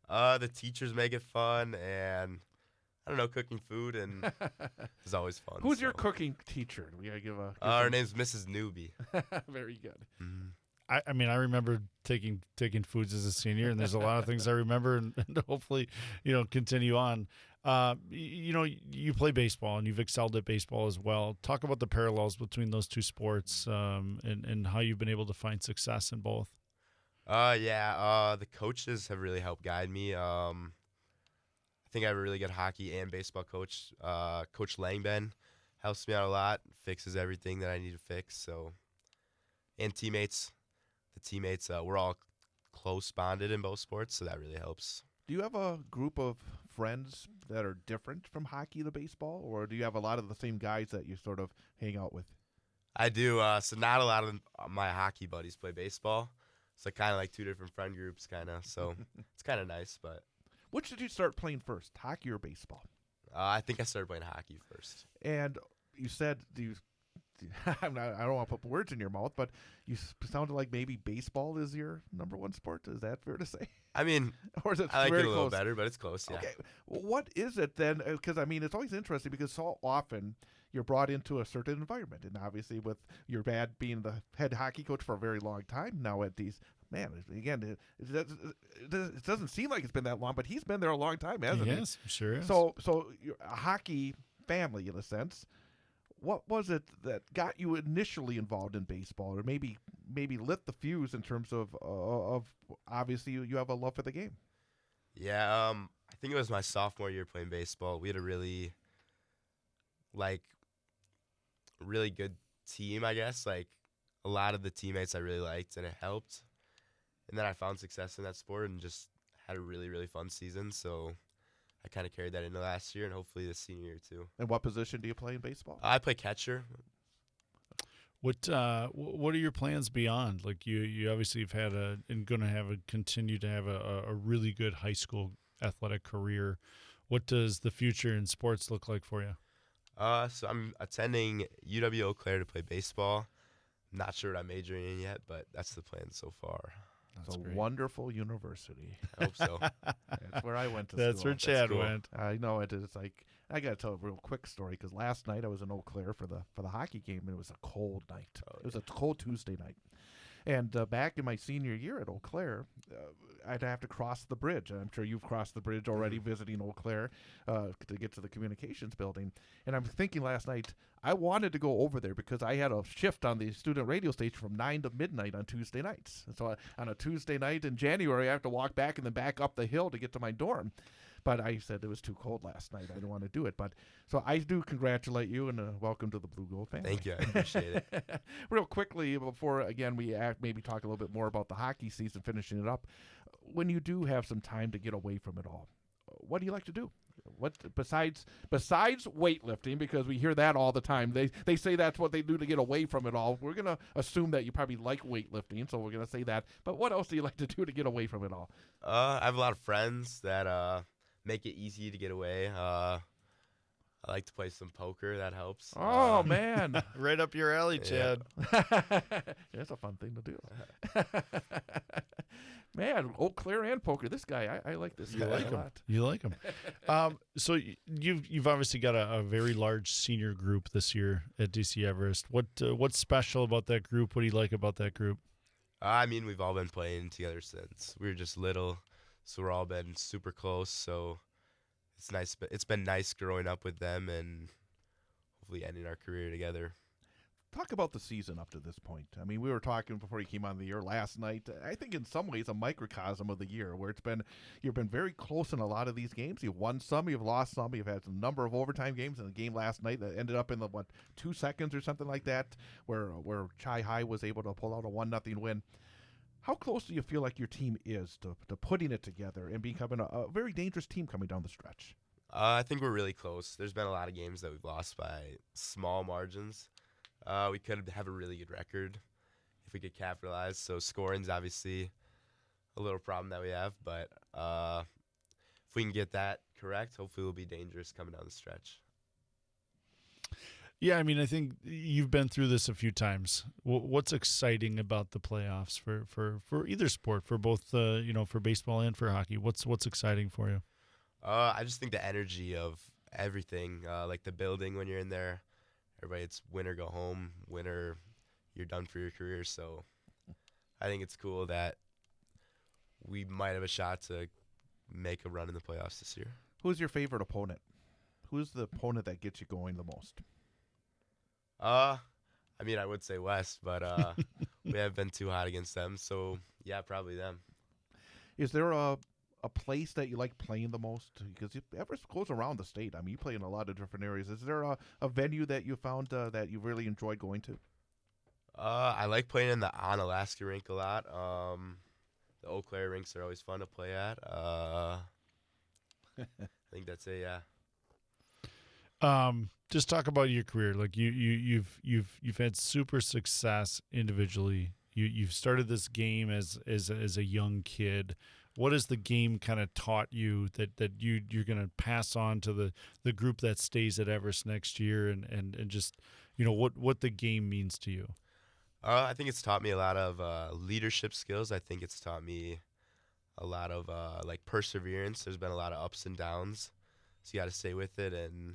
Speaker 10: The teachers make it fun, and I don't know, cooking food and is always fun.
Speaker 1: Who's your cooking teacher? We gotta give
Speaker 10: her name's Mrs. Newby.
Speaker 1: Very good.
Speaker 10: Mm-hmm.
Speaker 2: I mean, I remember taking foods as a senior, and there's a lot of things I remember, and hopefully, continue on. You play baseball, and you've excelled at baseball as well. Talk about the parallels between those two sports, and how you've been able to find success in both.
Speaker 10: The coaches have really helped guide me. I think I have a really good hockey and baseball coach. Coach Langben helps me out a lot, fixes everything that I need to fix. So, and teammates. The teammates, we're all close bonded in both sports, so that really helps.
Speaker 1: Do you have a group of friends that are different from hockey to baseball, or do you have a lot of the same guys that you sort of hang out with?
Speaker 10: I do. So not a lot of my hockey buddies play baseball. So kind of like two different friend groups, kind of. So it's kind of nice. But
Speaker 1: which did you start playing first, hockey or baseball?
Speaker 10: I think I started playing hockey first.
Speaker 1: And you said I don't want to put words in your mouth, but you sounded like maybe baseball is your number one sport. Is that fair to say?
Speaker 10: I mean,
Speaker 1: or is it
Speaker 10: I like
Speaker 1: very
Speaker 10: it a little
Speaker 1: close?
Speaker 10: better, but it's close. Yeah.
Speaker 1: Okay. Well, what is it then? Because I mean, it's always interesting because so often you're brought into a certain environment, and obviously with your dad being the head hockey coach for a very long time now at these. Man, again, it doesn't seem like it's been that long, but he's been there a long time, hasn't he?
Speaker 2: Yes, sure is.
Speaker 1: So you're a hockey family in a sense. What was it that got you initially involved in baseball, or maybe lit the fuse in terms of obviously you have a love for the game?
Speaker 10: Yeah, I think it was my sophomore year playing baseball. We had a really good team, I guess. Like a lot of the teammates I really liked, and it helped. And then I found success in that sport and just had a really, really fun season. So I kind of carried that into last year and hopefully this senior year too.
Speaker 1: And what position do you play in baseball?
Speaker 10: I play catcher.
Speaker 2: What are your plans beyond? Like you obviously have had continue to have a really good high school athletic career. What does the future in sports look like for you?
Speaker 10: So I'm attending UW Eau Claire to play baseball. I'm not sure what I'm majoring in yet, but that's the plan so far.
Speaker 1: It's a wonderful university.
Speaker 10: I hope so.
Speaker 1: That's where I went to
Speaker 2: That's
Speaker 1: school.
Speaker 2: where Chad went.
Speaker 1: I know it. It's like I got to tell a real quick story because last night I was in Eau Claire for the hockey game, and it was a cold night. It was a cold Tuesday night. And back in my senior year at Eau Claire, I'd have to cross the bridge. I'm sure you've crossed the bridge already visiting Eau Claire to get to the communications building. And I'm thinking last night, I wanted to go over there because I had a shift on the student radio station from 9 to midnight on Tuesday nights. And so on a Tuesday night in January, I have to walk back and then back up the hill to get to my dorm. But I said it was too cold last night. I didn't want to do it. But so I do congratulate you and welcome to the Blue Gold family.
Speaker 10: Thank you. I appreciate it.
Speaker 1: Real quickly, before, again, we maybe talk a little bit more about the hockey season, finishing it up. when you do have some time to get away from it all, what do you like to do? What besides weightlifting, because we hear that all the time. They say that's what they do to get away from it all. We're gonna assume that you probably like weightlifting, so we're gonna say that. But what else do you like to do to get away from it all?
Speaker 10: I have a lot of friends that make it easy to get away. I like to play some poker. That helps.
Speaker 1: Oh man,
Speaker 2: Right up your alley, Chad.
Speaker 1: that's a fun thing to do. Man, Eau Claire and poker. This guy, I like this guy a lot.
Speaker 2: You like him. So you've obviously got a very large senior group this year at DC Everest. What's special about that group? What do you like about that group?
Speaker 10: I mean, we've all been playing together since we were just little, so we're all been super close. So it's nice. It's been nice growing up with them and hopefully ending our career together.
Speaker 1: Talk about the season up to this point. I mean, we were talking before you came on the air last night. I think in some ways a microcosm of the year where you've been very close in a lot of these games. You've won some, you've lost some. You've had a number of overtime games in the game last night that ended up in the 2 seconds or something like that, where Chi High was able to pull out a 1-0 win. How close do you feel like your team is to putting it together and becoming a very dangerous team coming down the stretch?
Speaker 10: I think we're really close. There's been a lot of games that we've lost by small margins. We could have a really good record if we could capitalize. So scoring's obviously a little problem that we have, but if we can get that correct, hopefully we'll be dangerous coming down the stretch.
Speaker 2: Yeah, I mean, I think you've been through this a few times. What's exciting about the playoffs for either sport, for both for baseball and for hockey? What's exciting for you?
Speaker 10: I just think the energy of everything, like the building when you're in there. Everybody, it's win or go home. Winner, you're done for your career. So I think it's cool that we might have a shot to make a run in the playoffs this year.
Speaker 1: Who's your favorite opponent? Who's the opponent that gets you going the most?
Speaker 10: I mean, I would say West, but we haven't been too hot against them. So, yeah, probably them.
Speaker 1: Is there a place that you like playing the most? Because Everest goes around the state. I mean, you play in a lot of different areas. Is there a venue that you found that you really enjoyed going to?
Speaker 10: I like playing in the Onalaska rink a lot. The Eau Claire rinks are always fun to play at. I think that's it. Yeah.
Speaker 2: Just talk about your career. Like you've had super success individually. You've started this game as a young kid. What has the game kind of taught you that you're going to pass on to the group that stays at Everest next year, and just what the game means to you?
Speaker 10: I think it's taught me a lot of leadership skills. I think it's taught me a lot of like perseverance. There's been a lot of ups and downs, so you got to stay with it and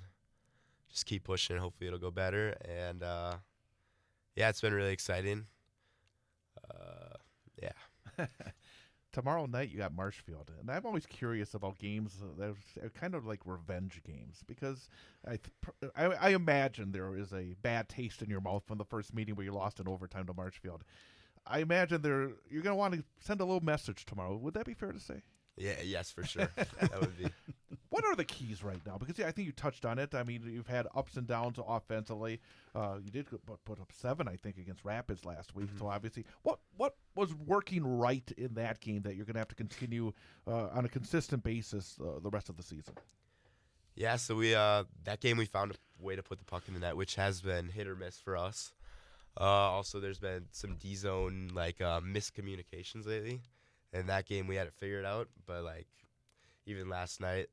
Speaker 10: just keep pushing. Hopefully it'll go better. And yeah, it's been really exciting. Yeah.
Speaker 1: Tomorrow night you got Marshfield, and I'm always curious about games that are kind of like revenge games, because I imagine there is a bad taste in your mouth from the first meeting where you lost in overtime to Marshfield. I imagine you're going to want to send a little message tomorrow. Would that be fair to say?
Speaker 10: Yeah, yes, for sure. That would be.
Speaker 1: What are the keys right now? Because I think you touched on it. I mean, you've had ups and downs offensively. You did put up 7, I think, against Rapids last week. Mm-hmm. So obviously, what was working right in that game that you're going to have to continue on a consistent basis the rest of the season?
Speaker 10: Yeah, so we that game we found a way to put the puck in the net, which has been hit or miss for us. Also, there's been some D-zone miscommunications lately. In that game, we had it figured out, but even last night,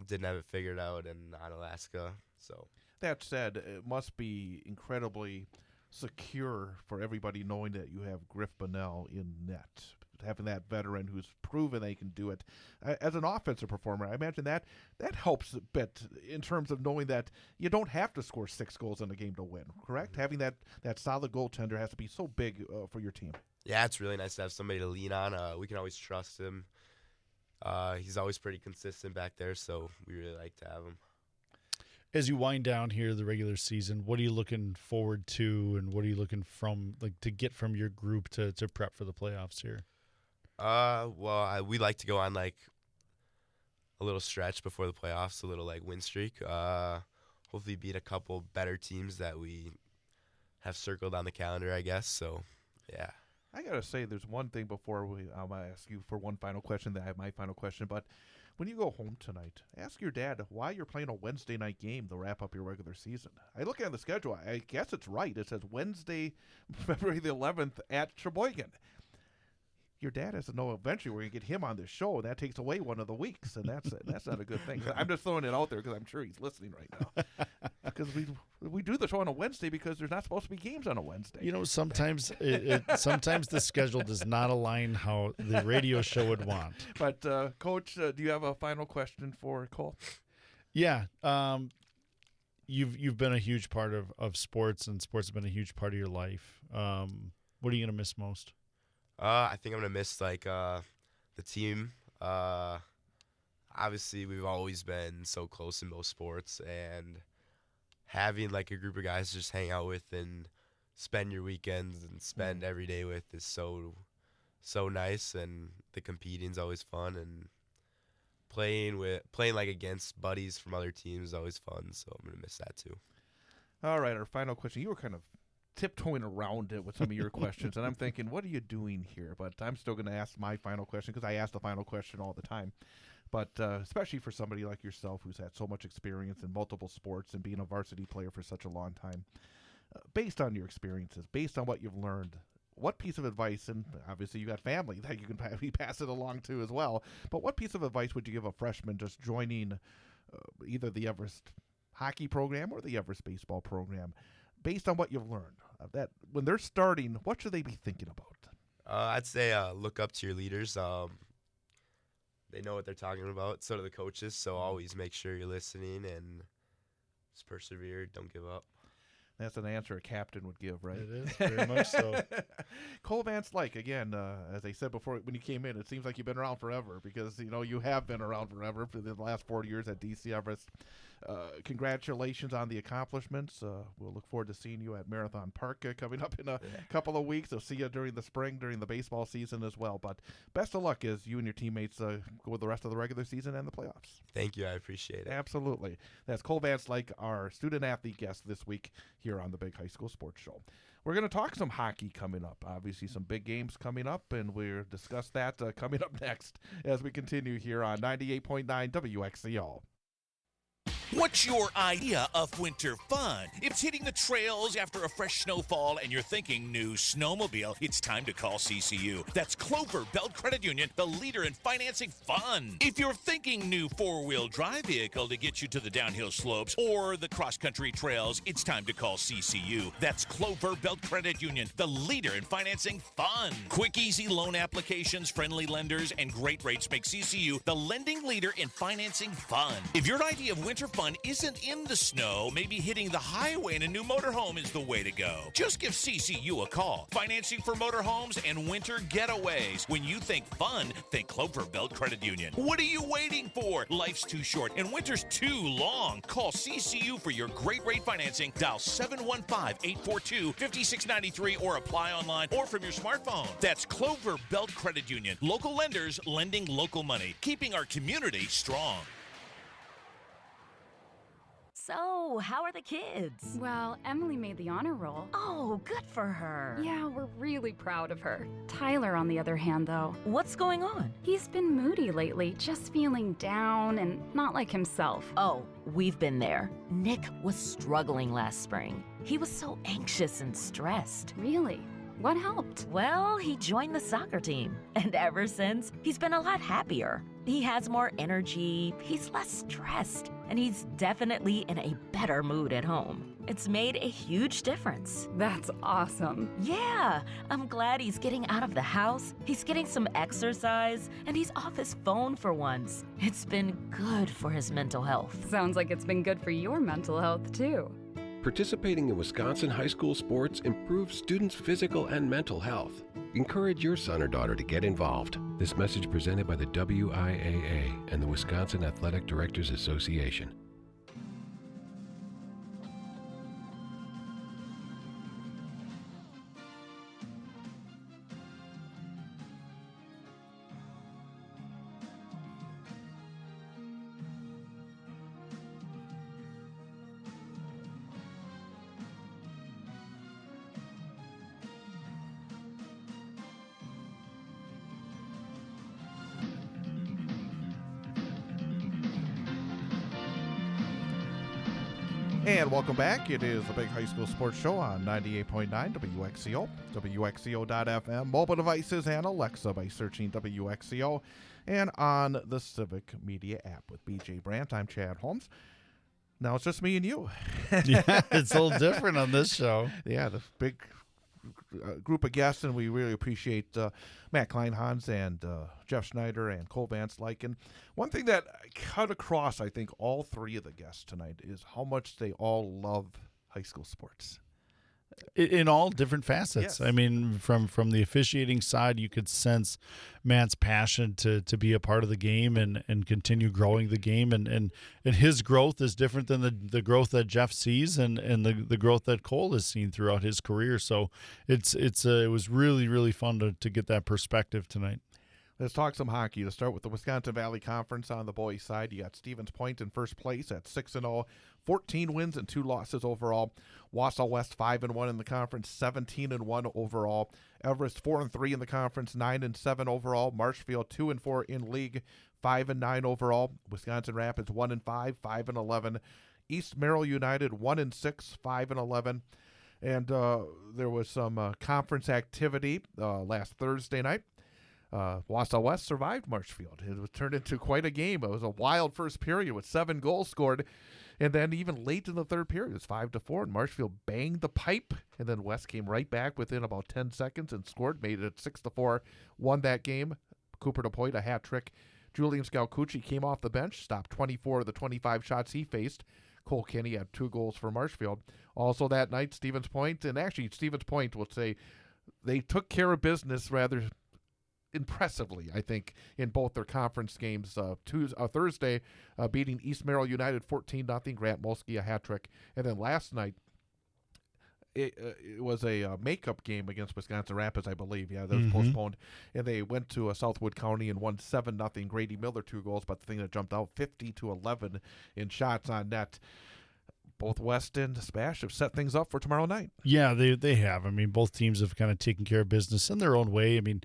Speaker 10: didn't have it figured out in Alaska. So
Speaker 1: that said, it must be incredibly secure for everybody knowing that you have Griff Bonnell in net, having that veteran who's proven they can do it. As an offensive performer, I imagine that helps a bit in terms of knowing that you don't have to score 6 goals in a game to win, correct? Mm-hmm. Having that solid goaltender has to be so big for your team.
Speaker 10: Yeah, it's really nice to have somebody to lean on. We can always trust him. He's always pretty consistent back there, so we really like to have him.
Speaker 2: As you wind down here the regular season, what are you looking forward to, and what are you looking to get from your group to prep for the playoffs here?
Speaker 10: We like to go on a little stretch before the playoffs, a little win streak. Hopefully beat a couple better teams that we have circled on the calendar, I guess. So, yeah.
Speaker 1: I gotta say, there's one thing before I'm gonna ask you for one final question. That I have my final question, but when you go home tonight, ask your dad why you're playing a Wednesday night game to wrap up your regular season. I look at the schedule. I guess it's right. It says Wednesday, February the 11th at Sheboygan. Your dad has to know eventually we're going to get him on this show, and that takes away one of the weeks, and that's not a good thing. I'm just throwing it out there because I'm sure he's listening right now. Because we do the show on a Wednesday because there's not supposed to be games on a Wednesday.
Speaker 2: You know, sometimes sometimes the schedule does not align how the radio show would want.
Speaker 1: But, Coach, do you have a final question for Cole?
Speaker 2: Yeah. You've been a huge part of sports, and sports has been a huge part of your life. What are you going to miss most?
Speaker 10: I think I'm gonna miss the team. Obviously, we've always been so close in most sports, and having like a group of guys to just hang out with and spend your weekends and spend every day with is so nice. And the competing's always fun, and playing like against buddies from other teams is always fun. So I'm gonna miss that too.
Speaker 1: All right, our final question. You were kind of tiptoeing around it with some of your questions, and I'm thinking, what are you doing here? But I'm still going to ask my final question because I ask the final question all the time. But especially for somebody like yourself who's had so much experience in multiple sports and being a varsity player for such a long time, based on your experiences, based on what you've learned, what piece of advice, and obviously you got family that you can pass it along to as well, but what piece of advice would you give a freshman just joining either the Everest hockey program or the Everest baseball program, based on what you've learned, that when they're starting, what should they be thinking about?
Speaker 10: I'd say look up to your leaders. They know what they're talking about. So do the coaches. So always make sure you're listening and just persevere. Don't give up.
Speaker 1: That's an answer a captain would give, right?
Speaker 2: It is, very much so.
Speaker 1: Cole Van Slyke, again, as I said before when you came in, it seems like you've been around forever because, you have been around forever for the last 40 years at DC Everest. Congratulations on the accomplishments. We'll look forward to seeing you at Marathon Park coming up in a couple of weeks. I'll see you during the spring, during the baseball season as well. But best of luck as you and your teammates go with the rest of the regular season and the playoffs.
Speaker 10: Thank you. I appreciate it.
Speaker 1: Absolutely. That's Cole Van Slyke, our student-athlete guest this week here on the Big High School Sports Show. We're going to talk some hockey coming up. Obviously, some big games coming up, and we'll discuss that coming up next as we continue here on 98.9 WXCO.
Speaker 11: What's your idea of winter fun? If it's hitting the trails after a fresh snowfall and you're thinking new snowmobile, it's time to call CCU. That's Clover Belt Credit Union, the leader in financing fun. If you're thinking new four-wheel drive vehicle to get you to the downhill slopes or the cross-country trails, it's time to call CCU. That's Clover Belt Credit Union, the leader in financing fun. Quick, easy loan applications, friendly lenders, and great rates make CCU the lending leader in financing fun. If your idea of winter fun isn't in the snow, maybe hitting the highway in a new motorhome is the way to go. Just give CCU a call. Financing for motorhomes and winter getaways. When you think fun, think Clover Belt Credit Union. What are you waiting for? Life's too short and winter's too long. Call CCU for your great rate financing. Dial 715-842-5693 or apply online or from your smartphone. That's Clover Belt Credit Union. Local lenders lending local money, keeping our community strong.
Speaker 12: So, how are the kids?
Speaker 13: Well, Emily made the honor roll.
Speaker 12: Oh, good for her.
Speaker 13: Yeah, we're really proud of her. Tyler, on the other hand, though.
Speaker 12: What's going on?
Speaker 13: He's been moody lately, just feeling down and not like himself.
Speaker 12: Oh, we've been there. Nick was struggling last spring. He was so anxious and stressed.
Speaker 13: Really? What helped?
Speaker 12: Well, he joined the soccer team. And ever since, he's been a lot happier. He has more energy, he's less stressed, and he's definitely in a better mood at home. It's made a huge difference.
Speaker 13: That's awesome.
Speaker 12: Yeah, I'm glad he's getting out of the house, he's getting some exercise, and he's off his phone for once. It's been good for his mental health.
Speaker 13: Sounds like it's been good for your mental health, too.
Speaker 8: Participating in Wisconsin high school sports improves students' physical and mental health. Encourage your son or daughter to get involved. This message presented by the WIAA and the Wisconsin Athletic Directors Association.
Speaker 1: And welcome back. It is the Big High School Sports Show on 98.9 WXCO, WXCO.FM, mobile devices, and Alexa by searching WXCO, and on the Civic Media app with BJ Brandt. I'm Chad Holmes. Now it's just me and you.
Speaker 2: Yeah, it's a little different on this show.
Speaker 1: Yeah, the big group of guests, and we really appreciate Matt Kleinhans and Jeff Schneider and Cole Vance Lyken. One thing that cut across, I think, all three of the guests tonight is how much they all love high school sports.
Speaker 2: In all different facets.
Speaker 1: Yes.
Speaker 2: I mean, from the officiating side, you could sense Matt's passion to be a part of the game and continue growing the game. And his growth is different than the growth that Jeff sees and the growth that Cole has seen throughout his career. So it was really, really fun to get that perspective tonight.
Speaker 1: Let's talk some hockey. To start with the Wisconsin Valley Conference on the boys' side, you got Stevens Point in first place at 6-0, 14 wins and 2 losses overall. Wausau West 5-1 in the conference, 17-1 overall. Everest 4-3 in the conference, 9-7 overall. Marshfield 2-4 in league, 5-9 overall. Wisconsin Rapids 1-5, 5-11. East Merrill United 1-6, 5-11. And there was some conference activity last Thursday night. Wausau West survived Marshfield. It was turned into quite a game. It was a wild first period with 7 goals scored. And then even late in the third period, it was 5-4, and Marshfield banged the pipe. And then West came right back within about 10 seconds and scored, made it 6-4, won that game. Cooper DePoit, a hat trick. Julian Scalcucci came off the bench, stopped 24 of the 25 shots he faced. Cole Kenny had 2 goals for Marshfield. Also that night, Stevens Point, and actually Stevens Point will say they took care of business rather impressively, I think, in both their conference games. Thursday, beating East Merrill United 14-0, Grant Molsky a hat trick. And then last night, it was a makeup game against Wisconsin Rapids, I believe. Yeah, that was postponed. And they went to Southwood County and won 7-0. Grady Miller 2 goals, but the thing that jumped out, 50-11 in shots on net. Both West and Spash have set things up for tomorrow night.
Speaker 2: Yeah, they have. I mean, both teams have kind of taken care of business in their own way. I mean,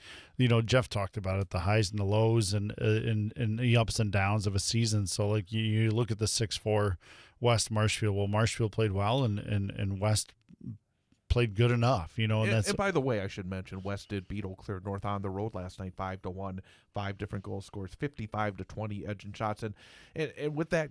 Speaker 2: Jeff talked about it, the highs and the lows and the ups and downs of a season. So, like, you look at the 6-4 West Marshfield. Well, Marshfield played well and West played good enough, and that's.
Speaker 1: And by the way, I should mention, West did beat Eau Claire North on the road last night, 5-1, 5 different goal scores, 55-20 edge and shots. And with that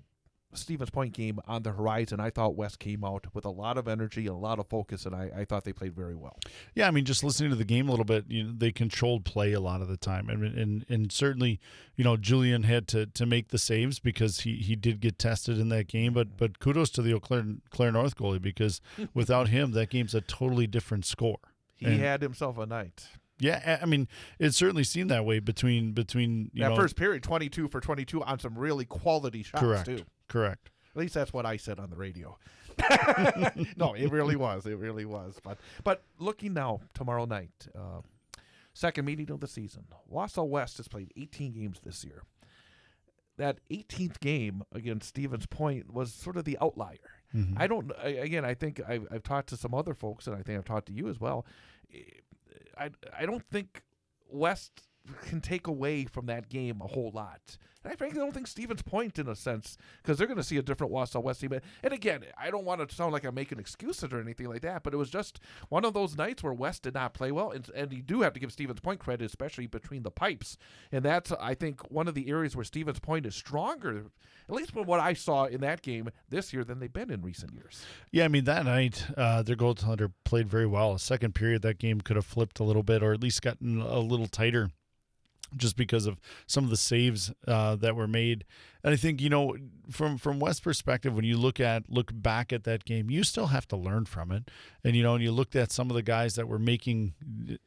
Speaker 1: Stevens Point game on the horizon, I thought West came out with a lot of energy and a lot of focus, and I thought they played very well.
Speaker 2: Yeah, I mean, just listening to the game a little bit, they controlled play a lot of the time, and certainly, Julian had to make the saves because he did get tested in that game. But kudos to the Eau Claire North goalie, because without him, that game's a totally different score.
Speaker 1: He had himself a night.
Speaker 2: Yeah, I mean, it certainly seemed that way between
Speaker 1: that first period, 22 for 22 on some really quality shots too.
Speaker 2: Correct.
Speaker 1: At least that's what I said on the radio. No, it really was. It really was. But looking now, tomorrow night, second meeting of the season. Wausau West has played 18 games this year. That 18th game against Stevens Point was sort of the outlier. Mm-hmm. I think I've talked to some other folks, and I think I've talked to you as well. I don't think West can take away from that game a whole lot. And I frankly don't think Stevens Point, in a sense, because they're going to see a different Wausau West team. And again, I don't want to sound like I'm making excuses or anything like that, but it was just one of those nights where West did not play well. And you do have to give Stevens Point credit, especially between the pipes. And that's, I think, one of the areas where Stevens Point is stronger, at least from what I saw in that game this year, than they've been in recent years.
Speaker 2: Yeah, I mean, that night, their goaltender played very well. Second period, that game could have flipped a little bit, or at least gotten a little tighter, just because of some of the saves that were made. And I think, from West's perspective, when you look back at that game, you still have to learn from it. And, and you looked at some of the guys that were making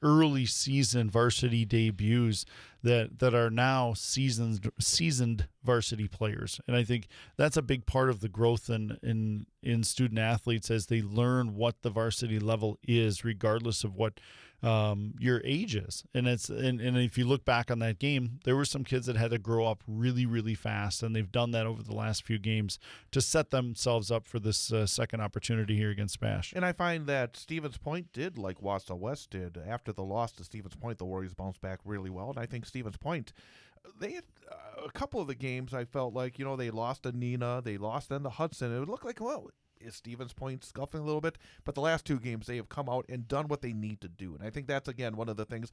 Speaker 2: early season varsity debuts that are now seasoned varsity players. And I think that's a big part of the growth in student athletes as they learn what the varsity level is, regardless of what your age is. And if you look back on that game, there were some kids that had to grow up really, really fast, and they've done that over the last few games to set themselves up for this second opportunity here against Spash.
Speaker 1: And I find that Stevens Point did like Wausau West did. After the loss to Stevens Point, the Warriors bounced back really well, and I think Stevens Point, they had a couple of the games I felt like, they lost to Neenah, they lost then to Hudson. It would look like, well, is Stevens Point scuffling a little bit? But the last 2 games, they have come out and done what they need to do. And I think that's, again, one of the things,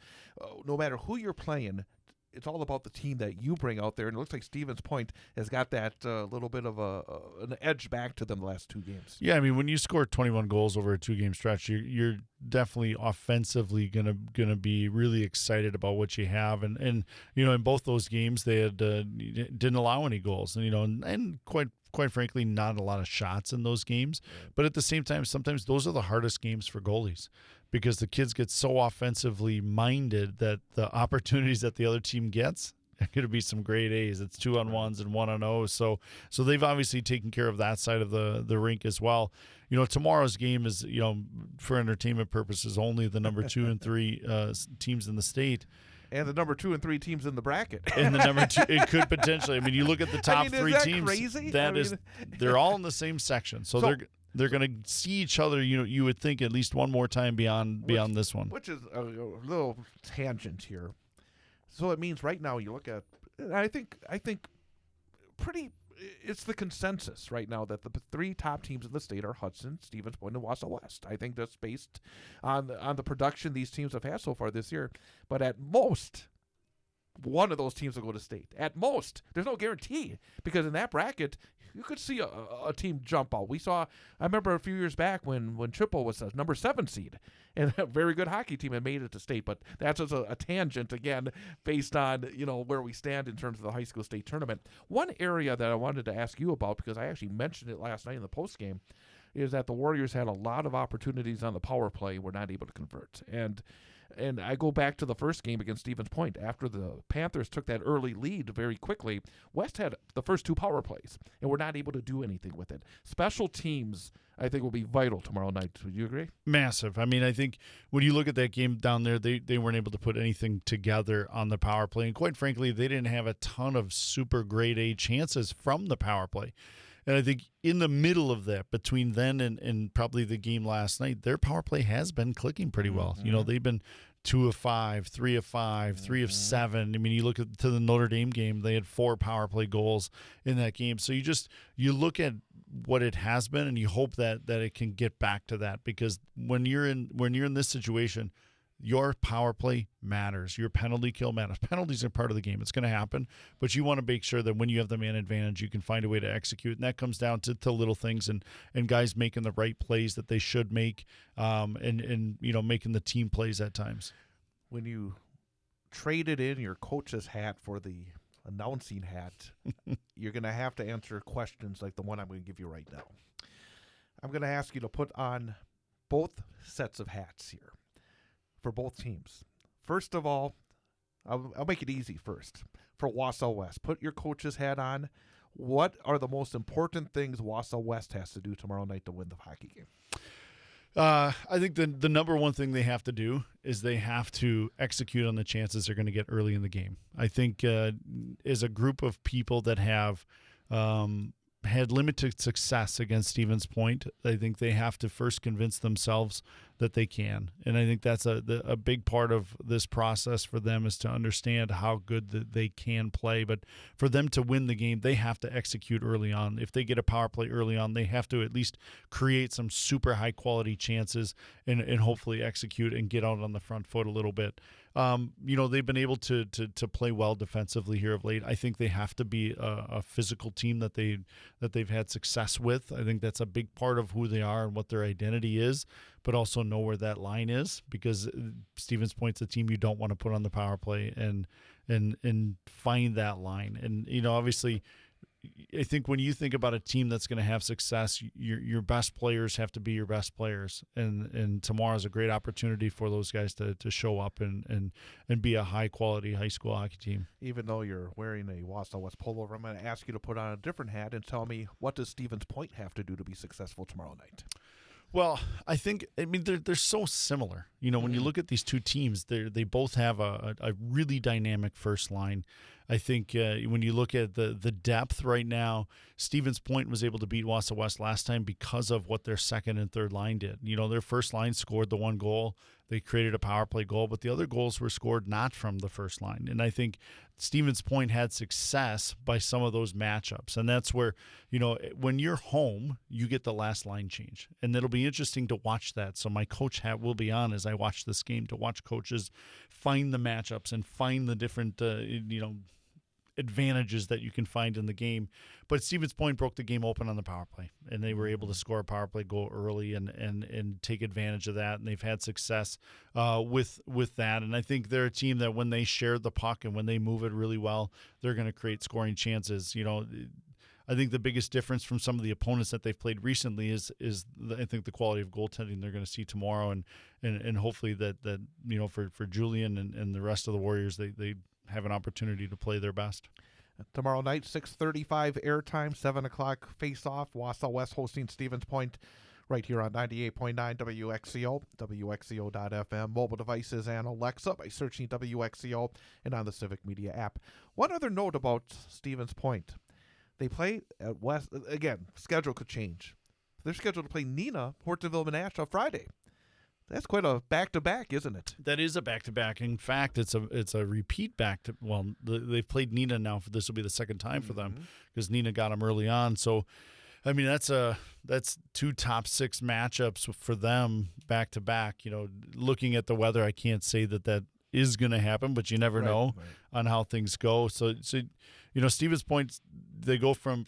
Speaker 1: no matter who you're playing, it's all about the team that you bring out there. And it looks like Stevens Point has got that little bit of an edge back to them the last 2 games.
Speaker 2: Yeah, I mean, when you score 21 goals over a 2-game stretch, you're definitely offensively gonna be really excited about what you have. And in both those games, they had didn't allow any goals. And quite frankly, not a lot of shots in those games. But at the same time, sometimes those are the hardest games for goalies, because the kids get so offensively minded that the opportunities that the other team gets are going to be some great A's. It's 2-on-1s and 1-on-0s. So they've obviously taken care of that side of the rink as well. Tomorrow's game is, for entertainment purposes, only the number 2 and 3 teams in the state.
Speaker 1: And the number 2 and 3 teams in the bracket.
Speaker 2: And the number 2, it could potentially. I mean, you look at the top 3
Speaker 1: is that
Speaker 2: teams.
Speaker 1: Crazy?
Speaker 2: They're all in the same section. So they're going to see each other. You would think at least one more time beyond this one.
Speaker 1: Which is a little tangent here. So it means right now you look at, I think pretty. It's the consensus right now that the 3 top teams in the state are Hudson, Stevens Point, and Wausau West. I think that's based on the production these teams have had so far this year. But at most, one of those teams will go to state. At most. There's no guarantee, because in that bracket, you could see a team jump out. I remember a few years back when Triple was a number 7 seed, and a very good hockey team, and made it to state. But that's just a tangent, again, based on where we stand in terms of the high school state tournament. One area that I wanted to ask you about, because I actually mentioned it last night in the postgame, is that the Warriors had a lot of opportunities on the power play, were not able to convert. And I go back to the first game against Stevens Point. After the Panthers took that early lead very quickly, West had the first 2 power plays and were not able to do anything with it. Special teams, I think, will be vital tomorrow night. Would you agree?
Speaker 2: Massive. I mean, I think when you look at that game down there, they weren't able to put anything together on the power play. And quite frankly, they didn't have a ton of super grade A chances from the power play. And I think in the middle of that, between then and probably the game last night, their power play has been clicking pretty well.
Speaker 1: Mm-hmm.
Speaker 2: They've been 2 of 5, 3 of 5, 3 of 7. I mean, you look at the Notre Dame game, they had 4 power play goals in that game. So you look at what it has been, and you hope that it can get back to that, because when you're in this situation, your power play matters. Your penalty kill matters. Penalties are part of the game. It's going to happen, but you want to make sure that when you have the man advantage, you can find a way to execute. And that comes down to little things and guys making the right plays that they should make, and making the team plays at times.
Speaker 1: When you traded in your coach's hat for the announcing hat, you're going to have to answer questions like the one I'm going to give you right now. I'm going to ask you to put on both sets of hats here for both teams. First of all, I'll make it easy first. For Wausau West, put your coach's hat on. What are the most important things Wausau West has to do tomorrow night to win the hockey game?
Speaker 2: I think the number one thing they have to do is they have to execute on the chances they're going to get early in the game. I think as a group of people that have had limited success against Stevens Point, I think they have to first convince themselves that they can. And I think that's a big part of this process for them, is to understand how good that they can play. But for them to win the game, they have to execute early on. If they get a power play early on, they have to at least create some super high quality chances and hopefully execute and get out on the front foot a little bit. They've been able to play well defensively here of late. I think they have to be a physical team that they've had success with. I think that's a big part of who they are and what their identity is, but also know where that line is, because Stevens Point's a team you don't want to put on the power play and find that line. And obviously, I think when you think about a team that's going to have success, your best players have to be your best players, and tomorrow's a great opportunity for those guys to show up and be a high quality high school hockey team.
Speaker 1: Even though you're wearing a Wausau West pullover, I'm going to ask you to put on a different hat and tell me, what does Stevens Point have to do to be successful tomorrow night?
Speaker 2: Well, I mean, they're so similar. When you look at these two teams, they both have a really dynamic first line. I think when you look at the depth right now, Stevens Point was able to beat Wausau West last time because of what their second and third line did. Their first line scored the 1 goal. They created a power play goal, but the other goals were scored not from the first line. And I think Stevens Point had success by some of those matchups. And that's where, when you're home, you get the last line change. And it'll be interesting to watch that. So my coach hat will be on as I watch this game to watch coaches find the matchups and find the different, advantages that you can find in the game. But Stevens Point broke the game open on the power play, and they were able to score a power play goal early and take advantage of that, and they've had success with that. And I think they're a team that when they share the puck and when they move it really well, they're going to create scoring chances. I think the biggest difference from some of the opponents that they've played recently is I think the quality of goaltending they're going to see tomorrow, and hopefully that for Julian and the rest of the Warriors, they have an opportunity to play their best.
Speaker 1: Tomorrow night, 6:35 airtime, 7 o'clock face-off. Wausau West hosting Stevens Point right here on 98.9 WXCO, WXCO.FM, mobile devices, and Alexa by searching WXCO and on the Civic Media app. One other note about Stevens Point. They play at West. Again, schedule could change. They're scheduled to play Neenah, Hortonville, Menasha Friday. That's quite a back-to-back, isn't it?
Speaker 2: That is a back-to-back. In fact, it's a repeat back. They've played Neenah now. This will be the second time for them because Neenah got them early on. So, I mean, that's two top six matchups for them back-to-back. Looking at the weather, I can't say that is going to happen, but you never know on how things go. So Stevens Point, they go from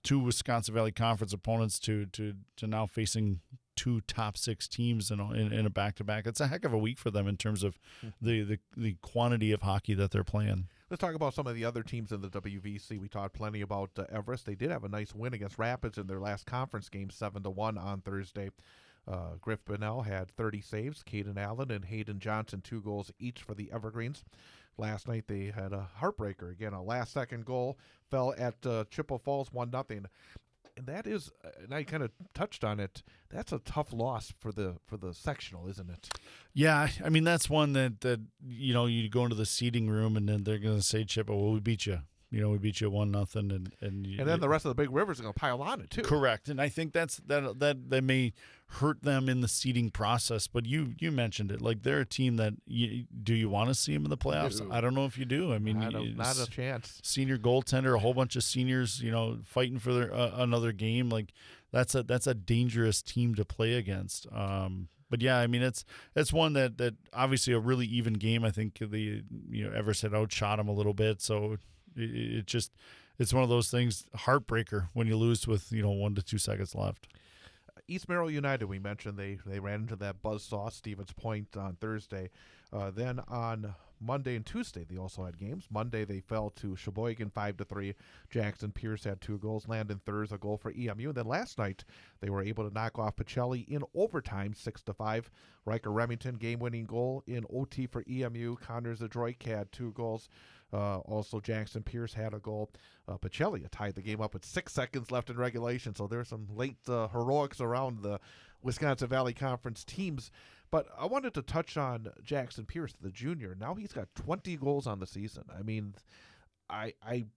Speaker 2: two Wisconsin Valley Conference opponents to now facing two top six teams in a back-to-back. It's a heck of a week for them in terms of the quantity of hockey that they're playing.
Speaker 1: Let's talk about some of the other teams in the WVC. We talked plenty about Everest. They did have a nice win against Rapids in their last conference game, 7-1 on Thursday. Griff Bonnell had 30 saves. Caden Allen and Hayden Johnson, 2 goals each for the Evergreens. Last night they had a heartbreaker. Again, a last-second goal fell at Chippewa Falls, 1-0. And that is, and I kind of touched on it, that's a tough loss for the sectional, isn't it?
Speaker 2: Yeah, I mean, that's one that you go into the seating room and then they're going to say, Chippewa, well, we beat you. We beat you 1-0, and
Speaker 1: then the rest of the Big Rivers are going to pile on it too.
Speaker 2: Correct, and I think that may hurt them in the seeding process. But you mentioned it, like they're a team that do you want to see them in the playoffs? I don't know if you do. I mean,
Speaker 1: not a chance.
Speaker 2: Senior goaltender, a whole bunch of seniors, fighting for another game. Like that's a dangerous team to play against. But yeah, I mean it's one that obviously a really even game. I think Everest had outshot them a little bit, so. It's one of those things, heartbreaker when you lose with 1 to 2 seconds left.
Speaker 1: East Merrill United, we mentioned they ran into that buzzsaw, Stevens Point on Thursday. Then on Monday and Tuesday they also had games. Monday they fell to Sheboygan 5-3. Jackson Pierce had 2 goals. Landon Thurs a goal for EMU. And then last night they were able to knock off Pacelli in overtime 6-5. Riker Remington game-winning goal in OT for EMU. Connor Zadroik had 2 goals. Also, Jackson Pierce had a goal. Pacelli tied the game up with 6 seconds left in regulation. So there's some late heroics around the Wisconsin Valley Conference teams. But I wanted to touch on Jackson Pierce, the junior. Now he's got 20 goals on the season. I mean, I'm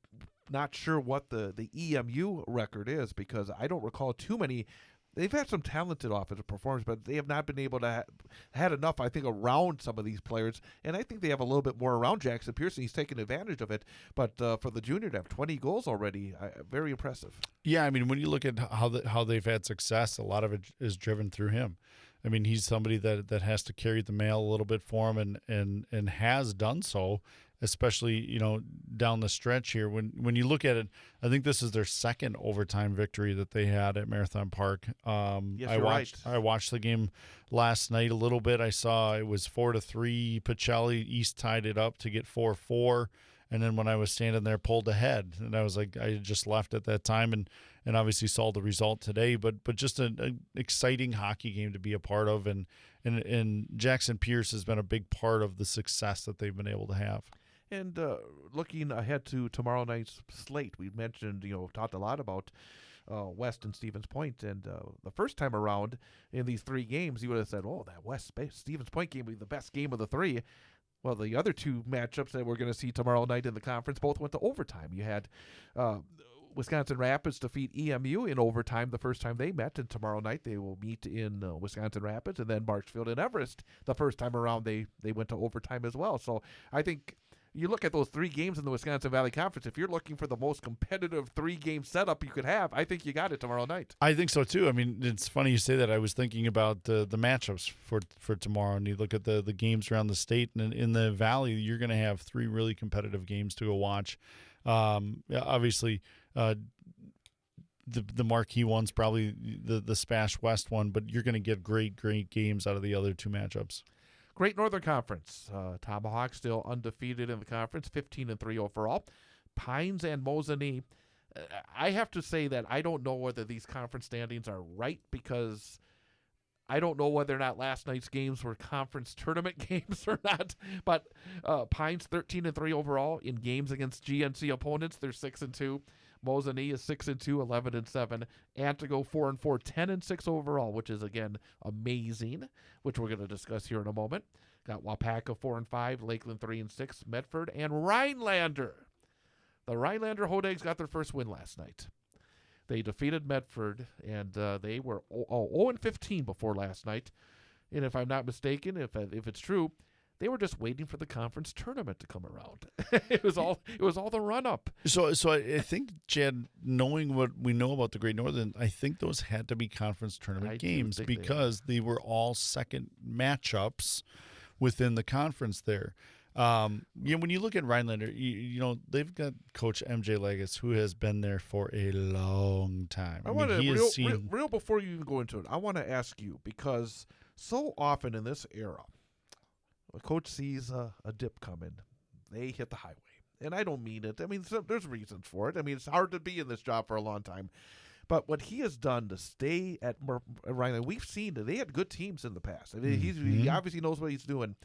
Speaker 1: not sure what the EMU record is because I don't recall too many. They've had some talented offensive performers, but they have not been able to had enough, I think, around some of these players. And I think they have a little bit more around Jackson Pierce, and he's taken advantage of it. But for the junior to have 20 goals already, very impressive.
Speaker 2: Yeah, I mean, when you look at how they've had success, a lot of it is driven through him. I mean, he's somebody that has to carry the mail a little bit for him and has done so, especially, down the stretch here. When you look at it, I think this is their second overtime victory that they had at Marathon Park.
Speaker 1: Yes,
Speaker 2: I watched the game last night a little bit. I saw it was 4-3. Pacelli East tied it up to get 4-4. And then when I was standing there, pulled ahead, and I was like, I had just left at that time, and obviously saw the result today. But just an exciting hockey game to be a part of, and Jackson Pierce has been a big part of the success that they've been able to have.
Speaker 1: And looking ahead to tomorrow night's slate, we mentioned, talked a lot about West and Stevens Point, and the first time around in these 3 games, you would have said, "Oh, that West Stevens Point game will be the best game of the 3." Well, the other 2 matchups that we're going to see tomorrow night in the conference both went to overtime. You had Wisconsin Rapids defeat EMU in overtime the first time they met, and tomorrow night they will meet in Wisconsin Rapids, and then Marshfield and Everest the first time around they went to overtime as well. So I think you look at those 3 games in the Wisconsin Valley Conference, if you're looking for the most competitive 3-game setup you could have, I think you got it tomorrow night.
Speaker 2: I think so too. I mean, it's funny you say that. I was thinking about the matchups for tomorrow, and you look at the games around the state, and in the Valley, you're going to have 3 really competitive games to go watch. Obviously, the marquee one's probably the Spash West one, but you're going to get great games out of the other 2 matchups.
Speaker 1: Great Northern Conference. Tomahawk still undefeated in the conference, 15-3 overall. Pines and Mosinee. I have to say that I don't know whether these conference standings are right, because I don't know whether or not last night's games were conference tournament games or not. But Pines 13-3 overall in games against GNC opponents. They're 6-2. Mosinee is 6-2, 11-7. Antigo 4-4, 10-6 overall, which is again amazing, which we're going to discuss here in a moment. Got Wapaka 4-5, Lakeland 3-6, Medford and Rhinelander. The Rhinelander Hodags got their first win last night. They defeated Medford, and they were 0-15 before last night. And if I'm not mistaken, if it's true, they were just waiting for the conference tournament to come around. It was all the run up.
Speaker 2: So I think, Chad, knowing what we know about the Great Northern, I think those had to be conference tournament games because they were all second matchups within the conference there. When you look at Rhinelander, you know they've got Coach MJ Legas, who has been there for a long time.
Speaker 1: I want to real before you even go into it. I want to ask you, because so often in this era, a coach sees a dip coming, they hit the highway, and I don't mean it. I mean, there's reasons for it. I mean, it's hard to be in this job for a long time. But what he has done to stay at Rhinelander, we've seen that they had good teams in the past. I mean, he obviously knows what he's doing.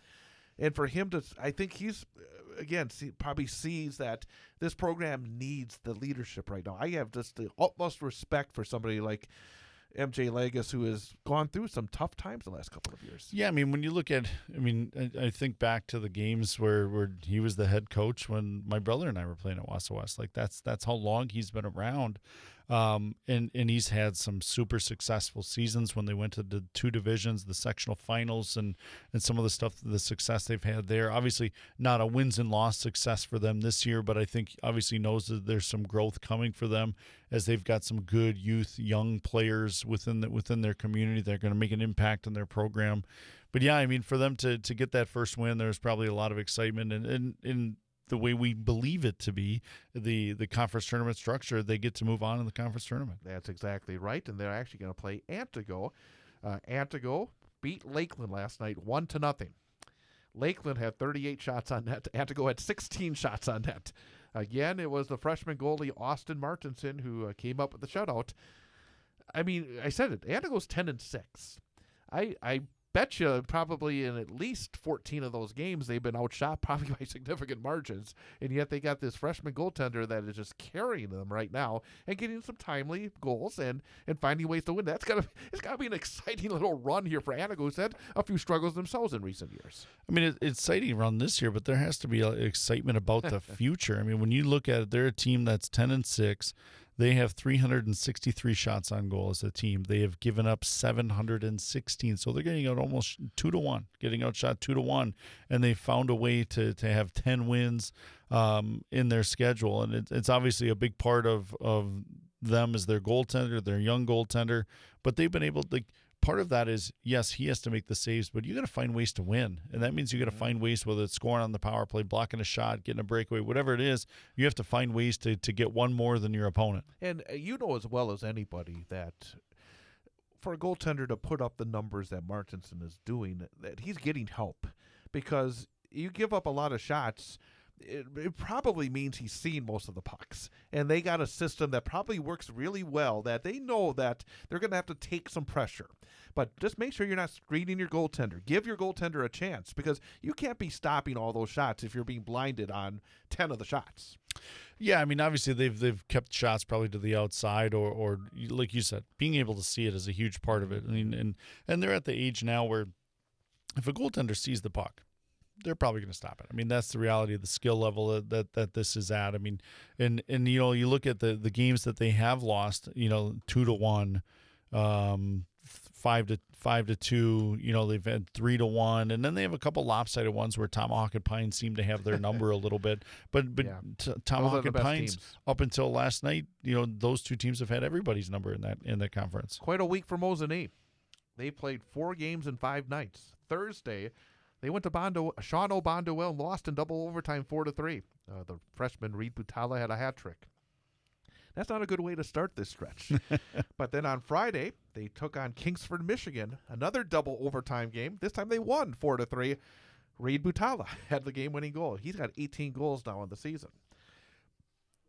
Speaker 1: And for him to, I think he's, again, probably sees that this program needs the leadership right now. I have just the utmost respect for somebody like MJ Legas, who has gone through some tough times the last couple of years.
Speaker 2: Yeah, I mean, when you look at, I think back to the games where he was the head coach when my brother and I were playing at Wassa West. Like, that's how long he's been around. And he's had some super successful seasons when they went to the 2 divisions, the sectional finals, and some of the success they've had there. Obviously, not a wins and loss success for them this year, but I think obviously knows that there's some growth coming for them as they've got some good young players within their community. They're going to make an impact on their program. But yeah, I mean, for them to get that first win, there's probably a lot of excitement and the way we believe it to be, the conference tournament structure, they get to move on in the conference tournament.
Speaker 1: That's exactly right, and they're actually going to play Antigo. Antigo beat Lakeland last night 1-0. Lakeland had 38 shots on net. Antigo had 16 shots on net. Again, it was the freshman goalie Austin Martinson who came up with the shutout. I mean, I said it. Antigo's 10-6. I bet you probably in at least 14 of those games they've been outshot probably by significant margins, and yet they got this freshman goaltender that is just carrying them right now and getting some timely goals and finding ways to win. It's got to be an exciting little run here for Antigo, who's had a few struggles themselves in recent years.
Speaker 2: I mean, it's exciting run this year, but there has to be excitement about the future. I mean, when you look at it, they're a team that's 10-6. They have 363 shots on goal as a team. They have given up 716. So they're getting out almost 2-1, getting outshot 2-1. And they found a way to have 10 wins in their schedule. And it's obviously a big part of them is their goaltender, their young goaltender. But they've been able to, part of that is, yes, he has to make the saves, but you got to find ways to win. And that means you got to find ways, whether it's scoring on the power play, blocking a shot, getting a breakaway, whatever it is, you have to find ways to get one more than your opponent.
Speaker 1: And you know as well as anybody that for a goaltender to put up the numbers that Martinson is doing, that he's getting help, because you give up a lot of shots, it probably means he's seen most of the pucks. And they got a system that probably works really well, that they know that they're going to have to take some pressure. But just make sure you're not screening your goaltender. Give your goaltender a chance, because you can't be stopping all those shots if you're being blinded on 10 of the shots.
Speaker 2: Yeah, I mean, obviously they've kept shots probably to the outside, or like you said, being able to see it is a huge part of it. I mean, and they're at the age now where if a goaltender sees the puck, they're probably going to stop it. I mean, that's the reality of the skill level that this is at. I mean, and you look at the games that they have lost, 2-1, 5-2, they've had 3-1, and then they have a couple lopsided ones where Tomahawk and Pines seem to have their number a little bit. But Tomahawk and Pines teams. Up until last night, those two teams have had everybody's number in that conference.
Speaker 1: Quite a week for Mosinee. They played 4 games in 5 nights. Thursday, they went to Sean O'Bonduel and lost in double overtime 4-3. The freshman Reed Butala had a hat trick. That's not a good way to start this stretch. But then on Friday, they took on Kingsford, Michigan, another double overtime game. This time they won 4-3. Reed Butala had the game-winning goal. He's got 18 goals now in the season.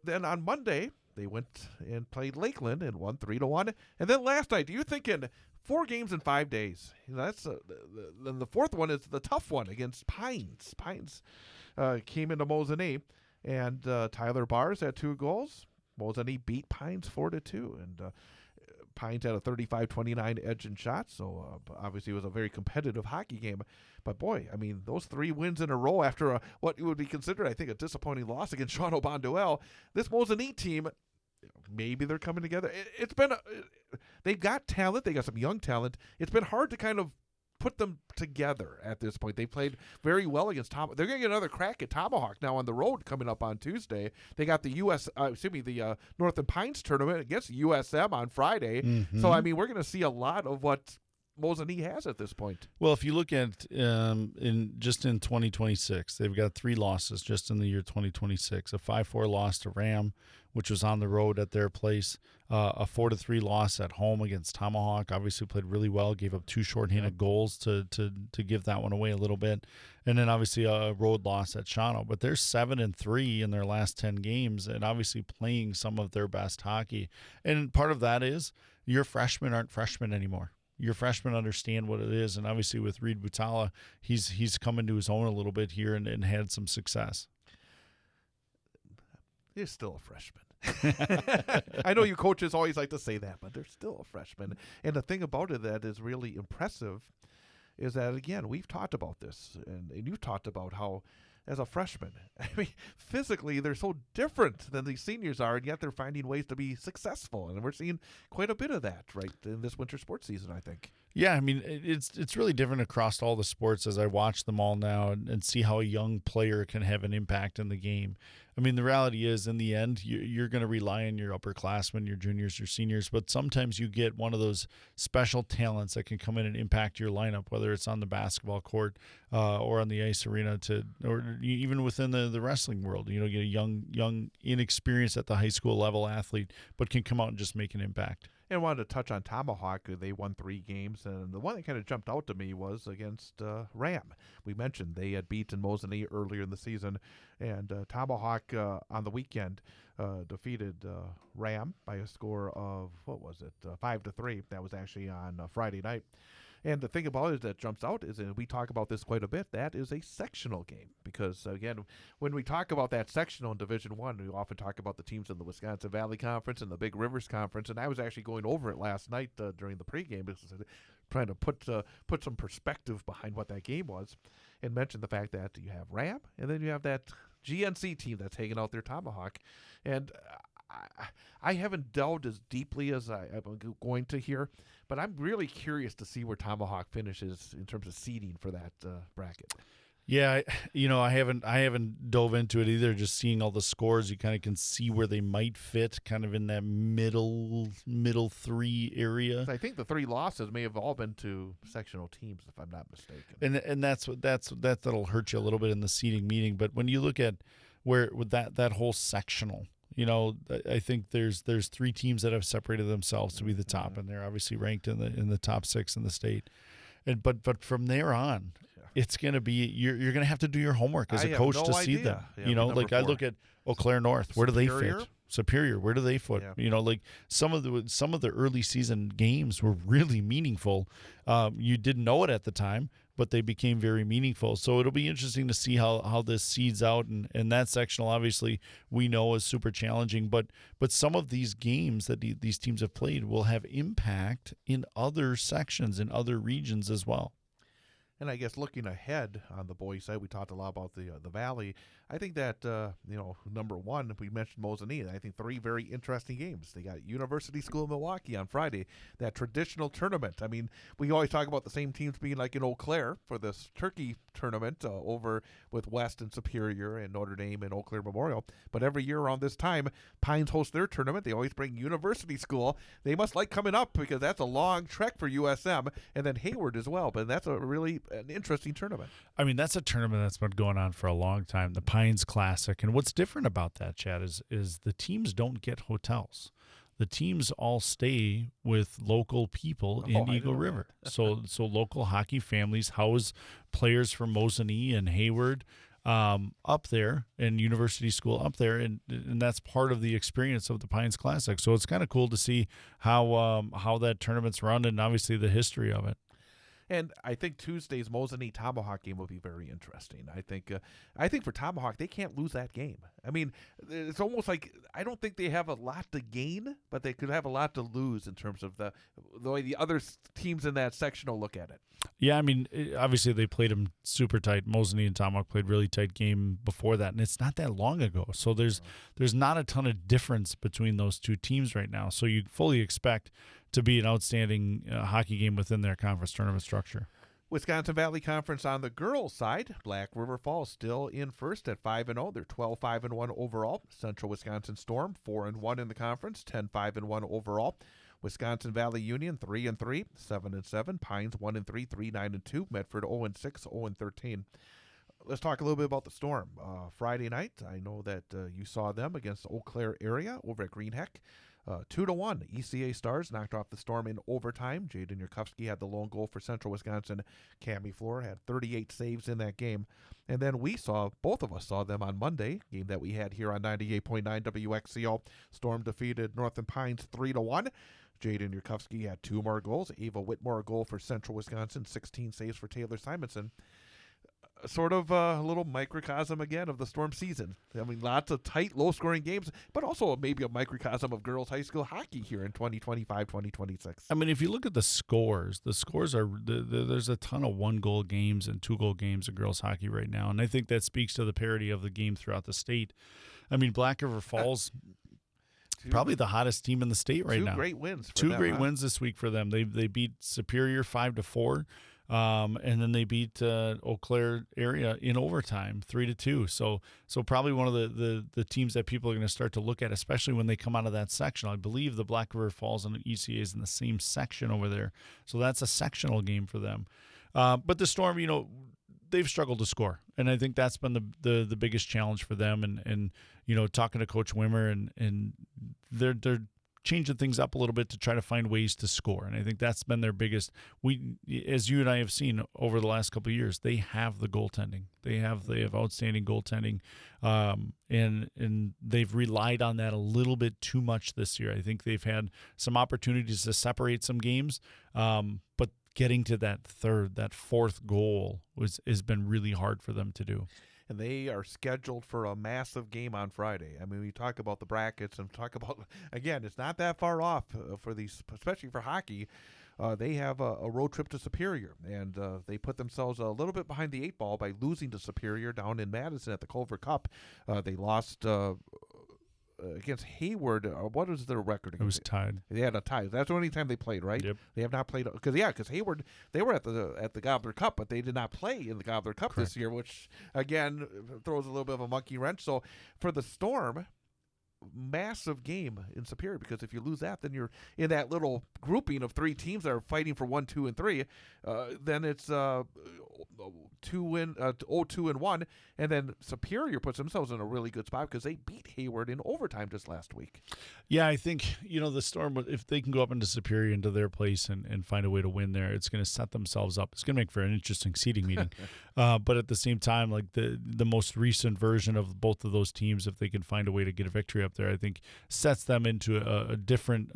Speaker 1: Then on Monday, they went and played Lakeland and won 3-1. And then last night, you're thinking 4 games in 5 days. That's then the fourth one is the tough one against Pines. Pines came into Mosinee, and Tyler Bars had 2 goals. Mosinee beat Pines 4-2, and Pines had a 35-29 edge in shots, so obviously it was a very competitive hockey game. But boy, I mean, those 3 wins in a row after what would be considered, I think, a disappointing loss against Sean O'Bonduel. This Mosinee team, maybe they're coming together. They've got talent. They got some young talent. It's been hard to kind of put them together at this point. They played very well against Tomahawk. They're going to get another crack at Tomahawk now on the road coming up on Tuesday. They got the Northern Pines tournament against USM on Friday. Mm-hmm. So, I mean, we're going to see a lot of what Mosinee has at this point.
Speaker 2: Well, if you look at in 2026, they've got 3 losses just in the year 2026. A 5-4 loss to Ram, which was on the road at their place. A 4-3 loss at home against Tomahawk. Obviously played really well. Gave up 2 shorthanded goals to give that one away a little bit, and then obviously a road loss at Shawano. But they're 7-3 in their last 10 games, and obviously playing some of their best hockey. And part of that is your freshmen aren't freshmen anymore. Your freshmen understand what it is, and obviously with Reed Butala, he's come into his own a little bit here and had some success.
Speaker 1: He's still a freshman. I know you coaches always like to say that, but they're still a freshman. And the thing about it that is really impressive is that, again, we've talked about this, and you've talked about how, as a freshman, I mean, physically they're so different than the seniors are, and yet they're finding ways to be successful. And we're seeing quite a bit of that right in this winter sports season, I think.
Speaker 2: Yeah, I mean, it's really different across all the sports as I watch them all now and see how a young player can have an impact in the game. I mean, the reality is, in the end, you're going to rely on your upperclassmen, your juniors, your seniors, but sometimes you get one of those special talents that can come in and impact your lineup, whether it's on the basketball court or on the ice arena, or even within the wrestling world. You get a young, inexperienced at the high school level athlete, but can come out and just make an impact.
Speaker 1: And I wanted to touch on Tomahawk. They won 3 games, and the one that kind of jumped out to me was against Ram. We mentioned they had beaten Mosinee earlier in the season, and Tomahawk on the weekend defeated Ram by a score of 5-3. That was actually on Friday night. And the thing about it that jumps out is, and we talk about this quite a bit, that is a sectional game. Because, again, when we talk about that sectional in Division I, we often talk about the teams in the Wisconsin Valley Conference and the Big Rivers Conference. And I was actually going over it last night during the pregame, trying to put some perspective behind what that game was, and mention the fact that you have Ram, and then you have that GNC team that's hanging out their Tomahawk. And I haven't delved as deeply as I'm going to here, but I'm really curious to see where Tomahawk finishes in terms of seeding for that bracket.
Speaker 2: Yeah, I haven't dove into it either. Just seeing all the scores, you kind of can see where they might fit, kind of in that middle 3 area.
Speaker 1: I think the 3 losses may have all been to sectional teams, if I'm not mistaken.
Speaker 2: And that'll hurt you a little bit in the seeding meeting. But when you look at where with that whole sectional, I think there's 3 teams that have separated themselves to be the top, and they're obviously ranked in the top 6 in the state. And but from there on, it's going to be you're going to have to do your homework as a coach to see them. Like 4. I look at Eau Claire North, where do they fit? Superior, where do they fit? Yeah. Like some of the early season games were really meaningful. You didn't know it at the time, but they became very meaningful. So it'll be interesting to see how this seeds out. And that sectional, obviously, we know is super challenging. But some of these games that these teams have played will have impact in other sections, in other regions as well.
Speaker 1: And I guess looking ahead on the boys' side, we talked a lot about the Valley. I think that, number one, we mentioned Mosinee. I think 3 very interesting games. They got University School of Milwaukee on Friday, that traditional tournament. I mean, we always talk about the same teams being like in Eau Claire for this turkey tournament over with West and Superior and Notre Dame and Eau Claire Memorial. But every year around this time, Pines host their tournament. They always bring University School. They must like coming up because that's a long trek for USM, and then Hayward as well. But that's an interesting tournament.
Speaker 2: I mean, that's a tournament that's been going on for a long time, the Pines Classic. And what's different about that, Chad, is the teams don't get hotels. The teams all stay with local people in Eagle River. So local hockey families house players from Mosinee and Hayward up there, and University School up there, and that's part of the experience of the Pines Classic. So it's kind of cool to see how that tournament's run, and obviously the history of it.
Speaker 1: And I think Tuesday's Mosinee Tomahawk game will be very interesting. I think for Tomahawk, they can't lose that game. I mean, it's almost like I don't think they have a lot to gain, but they could have a lot to lose in terms of the way the other teams in that section will look at it.
Speaker 2: Yeah, I mean, obviously they played them super tight. Mosinee and Tomahawk played really tight game before that, and it's not that long ago. So there's not a ton of difference between those two teams right now. So you fully expect to be an outstanding hockey game within their conference tournament structure.
Speaker 1: Wisconsin Valley Conference on the girls' side, Black River Falls still in first at 5-0. They're 12-5-1 overall. Central Wisconsin Storm 4-1 in the conference, 10-5-1 overall. Wisconsin Valley Union 3-3, 7-7. Pines 1-3, 3-9-2. Medford 0-6, 0-13. Let's talk a little bit about the Storm. Friday night, I know that you saw them against Eau Claire area over at Greenheck. 2-1. ECA Stars knocked off the Storm in overtime. Jaden Yurkovsky had the lone goal for Central Wisconsin. Cammie Floor had 38 saves in that game. And then both of us saw them on Monday, game that we had here on 98.9 WXCO. Storm defeated Northern Pines 3-1. Jaden Yurkovsky had 2 more goals. Ava Whitmore a goal for Central Wisconsin. 16 saves for Taylor Simonson. Sort of a little microcosm again of the Storm season. I mean, lots of tight, low-scoring games, but also maybe a microcosm of girls' high school hockey here in 2025-2026.
Speaker 2: I mean, if you look at the scores are there's a ton of 1-goal games and 2-goal games in girls' hockey right now, and I think that speaks to the parity of the game throughout the state. I mean, Black River Falls, probably the hottest team in the state right now.
Speaker 1: 2 great wins for
Speaker 2: them. 2 great
Speaker 1: huh?
Speaker 2: wins this week for them. They beat Superior 5-4. And then they beat Eau Claire area in overtime 3-2. So probably one of the teams that people are going to start to look at, especially when they come out of that section. I believe the Black River Falls and the ECA is in the same section over there. So that's a sectional game for them. But the Storm, they've struggled to score. And I think that's been the biggest challenge for them. And talking to Coach Wimmer, and they're changing things up a little bit to try to find ways to score. And I think that's been their biggest. As you and I have seen over the last couple of years, they have the goaltending. They have outstanding goaltending, and they've relied on that a little bit too much this year. I think they've had some opportunities to separate some games, but getting to that fourth goal has been really hard for them to do.
Speaker 1: And they are scheduled for a massive game on Friday. I mean, we talk about the brackets and talk about, again, it's not that far off for these, especially for hockey. They have a road trip to Superior, and they put themselves a little bit behind the 8 ball by losing to Superior down in Madison at the Culver Cup. They lost against Hayward. What was their record?
Speaker 2: It was tied.
Speaker 1: They had a tie. That's the only time they played, right?
Speaker 2: Yep.
Speaker 1: They have not played because Hayward, they were at the Gobbler Cup, but they did not play in the Gobbler Cup
Speaker 2: Correct.
Speaker 1: this year, which again throws a little bit of a monkey wrench. So for the Storm, massive game in Superior, because if you lose that, then you're in that little grouping of 3 teams that are fighting for 1, 2, and 3. Then it's 2-1, and then Superior puts themselves in a really good spot because they beat Hayward in overtime just last week.
Speaker 2: Yeah, I think the Storm, if they can go up into Superior, into their place, and find a way to win there, it's going to set themselves up. It's going to make for an interesting seeding meeting. But at the same time, like the most recent version of both of those teams, if they can find a way to get a victory up there, I think sets them into a different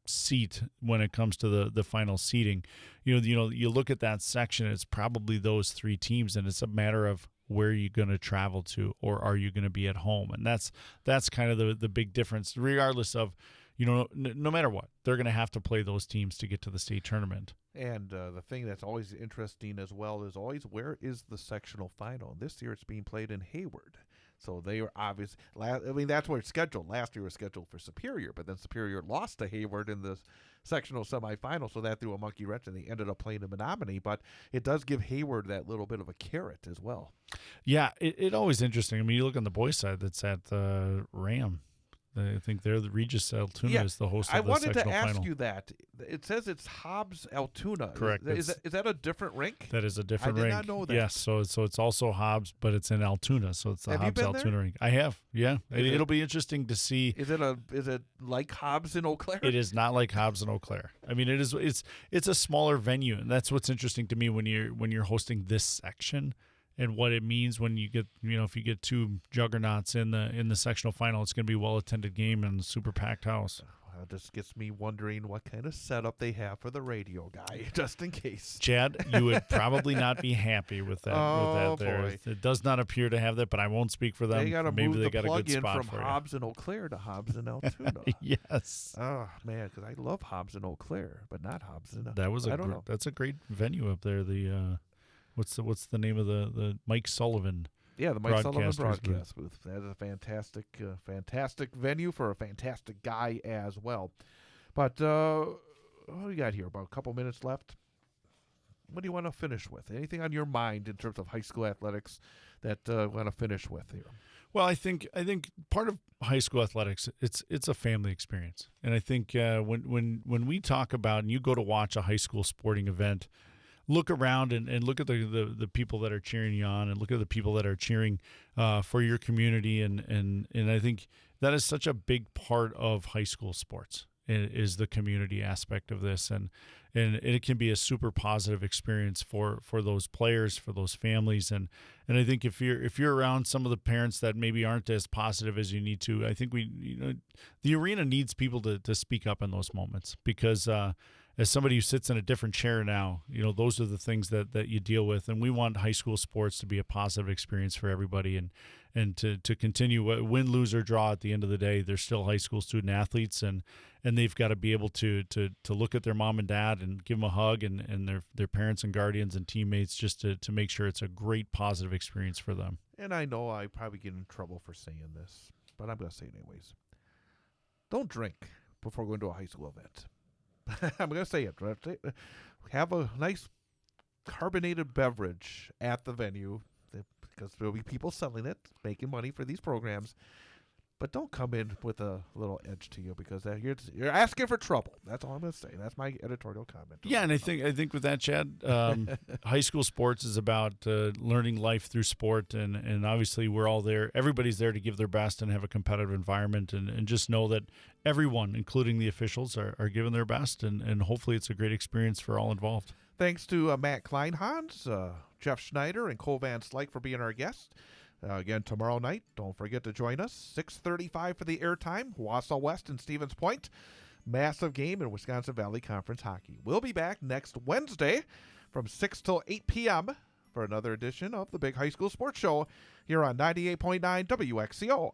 Speaker 2: seat when it comes to the final seeding. You look at that section, it's probably those 3 teams, and it's a matter of where you're going to travel to, or are you going to be at home? And that's kind of the big difference, regardless of no matter what, they're going to have to play those teams to get to the state tournament.
Speaker 1: And the thing that's always interesting as well is always, where is the sectional final? This year it's being played in Hayward. So they were obvious. That's where it's scheduled. Last year was scheduled for Superior, but then Superior lost to Hayward in the sectional semifinal, so that threw a monkey wrench, and they ended up playing in Menominee. But it does give Hayward that little bit of a carrot as well.
Speaker 2: Yeah, it always interesting. I mean, you look on the boys' side, that's at Ram. I think they're the Regis Altoona is the host of the sectional final.
Speaker 1: I wanted to ask you that. It says it's Hobbs Altoona.
Speaker 2: Correct.
Speaker 1: Is that a different rink?
Speaker 2: That is a different rink.
Speaker 1: I did not know that.
Speaker 2: Yes, so it's also Hobbs, but it's in Altoona, so it's the
Speaker 1: Have
Speaker 2: Hobbs
Speaker 1: you been
Speaker 2: Altoona
Speaker 1: there?
Speaker 2: rink. I have, yeah. It'll be interesting to see.
Speaker 1: Is it like Hobbs in Eau Claire?
Speaker 2: It is not like Hobbs in Eau Claire. I mean, it's a smaller venue, and that's what's interesting to me when you're hosting this section. And what it means when you get, if you get two juggernauts in the sectional final, it's going to be a well-attended game and a super packed house.
Speaker 1: Well, this gets me wondering what kind of setup they have for the radio guy, just in case.
Speaker 2: Chad, you would probably not be happy with that.
Speaker 1: Oh,
Speaker 2: there.
Speaker 1: boy.
Speaker 2: It does not appear to have that, but I won't speak for them.
Speaker 1: They got to
Speaker 2: Maybe
Speaker 1: move
Speaker 2: they
Speaker 1: the
Speaker 2: got a good
Speaker 1: plug-in
Speaker 2: spot
Speaker 1: from
Speaker 2: for
Speaker 1: Hobbs and Eau Claire to Hobbs and Altoona.
Speaker 2: Yes.
Speaker 1: Oh man, because I love Hobbs and Eau Claire, but not Hobbs and.
Speaker 2: That's a great venue up there. The what's the name of the Mike Sullivan?
Speaker 1: Yeah, the Mike Sullivan
Speaker 2: broadcast
Speaker 1: booth. That is a fantastic venue for a fantastic guy as well. But what do we got here? About a couple minutes left. What do you want to finish with? Anything on your mind in terms of high school athletics that we want to finish with here?
Speaker 2: Well, I think part of high school athletics, it's a family experience, and I think when we talk about, and you go to watch a high school sporting event, look around and look at the people that are cheering you on, and look at the people that are cheering for your community, and I think that is such a big part of high school sports, is the community aspect of this, and it can be a super positive experience for those players, for those families, and I think if you're around some of the parents that maybe aren't as positive as you need to, I think the arena needs people to speak up in those moments, because as somebody who sits in a different chair now, those are the things that you deal with. And we want high school sports to be a positive experience for everybody, and to continue, win, lose, or draw, at the end of the day, they're still high school student athletes, and they've got to be able to look at their mom and dad and give them a hug, and their parents and guardians and teammates, just to make sure it's a great positive experience for them.
Speaker 1: And I know I probably get in trouble for saying this, but I'm going to say it anyways. Don't drink before going to a high school event. I'm going to say it. Have a nice carbonated beverage at the venue, because there'll be people selling it, making money for these programs. But don't come in with a little edge to you, because you're asking for trouble. That's all I'm going to say. That's my editorial comment.
Speaker 2: Yeah, and I think with that, Chad, high school sports is about learning life through sport, and obviously we're all there. Everybody's there to give their best and have a competitive environment, and just know that everyone, including the officials, are giving their best, and hopefully it's a great experience for all involved.
Speaker 1: Thanks to Matt Kleinhans, Jeff Schneider, and Cole Van Slyke for being our guests. Again, tomorrow night, don't forget to join us. 6:35 for the airtime, Wausau West and Stevens Point. Massive game in Wisconsin Valley Conference hockey. We'll be back next Wednesday from 6 till 8 p.m. for another edition of the Big High School Sports Show here on 98.9 WXCO.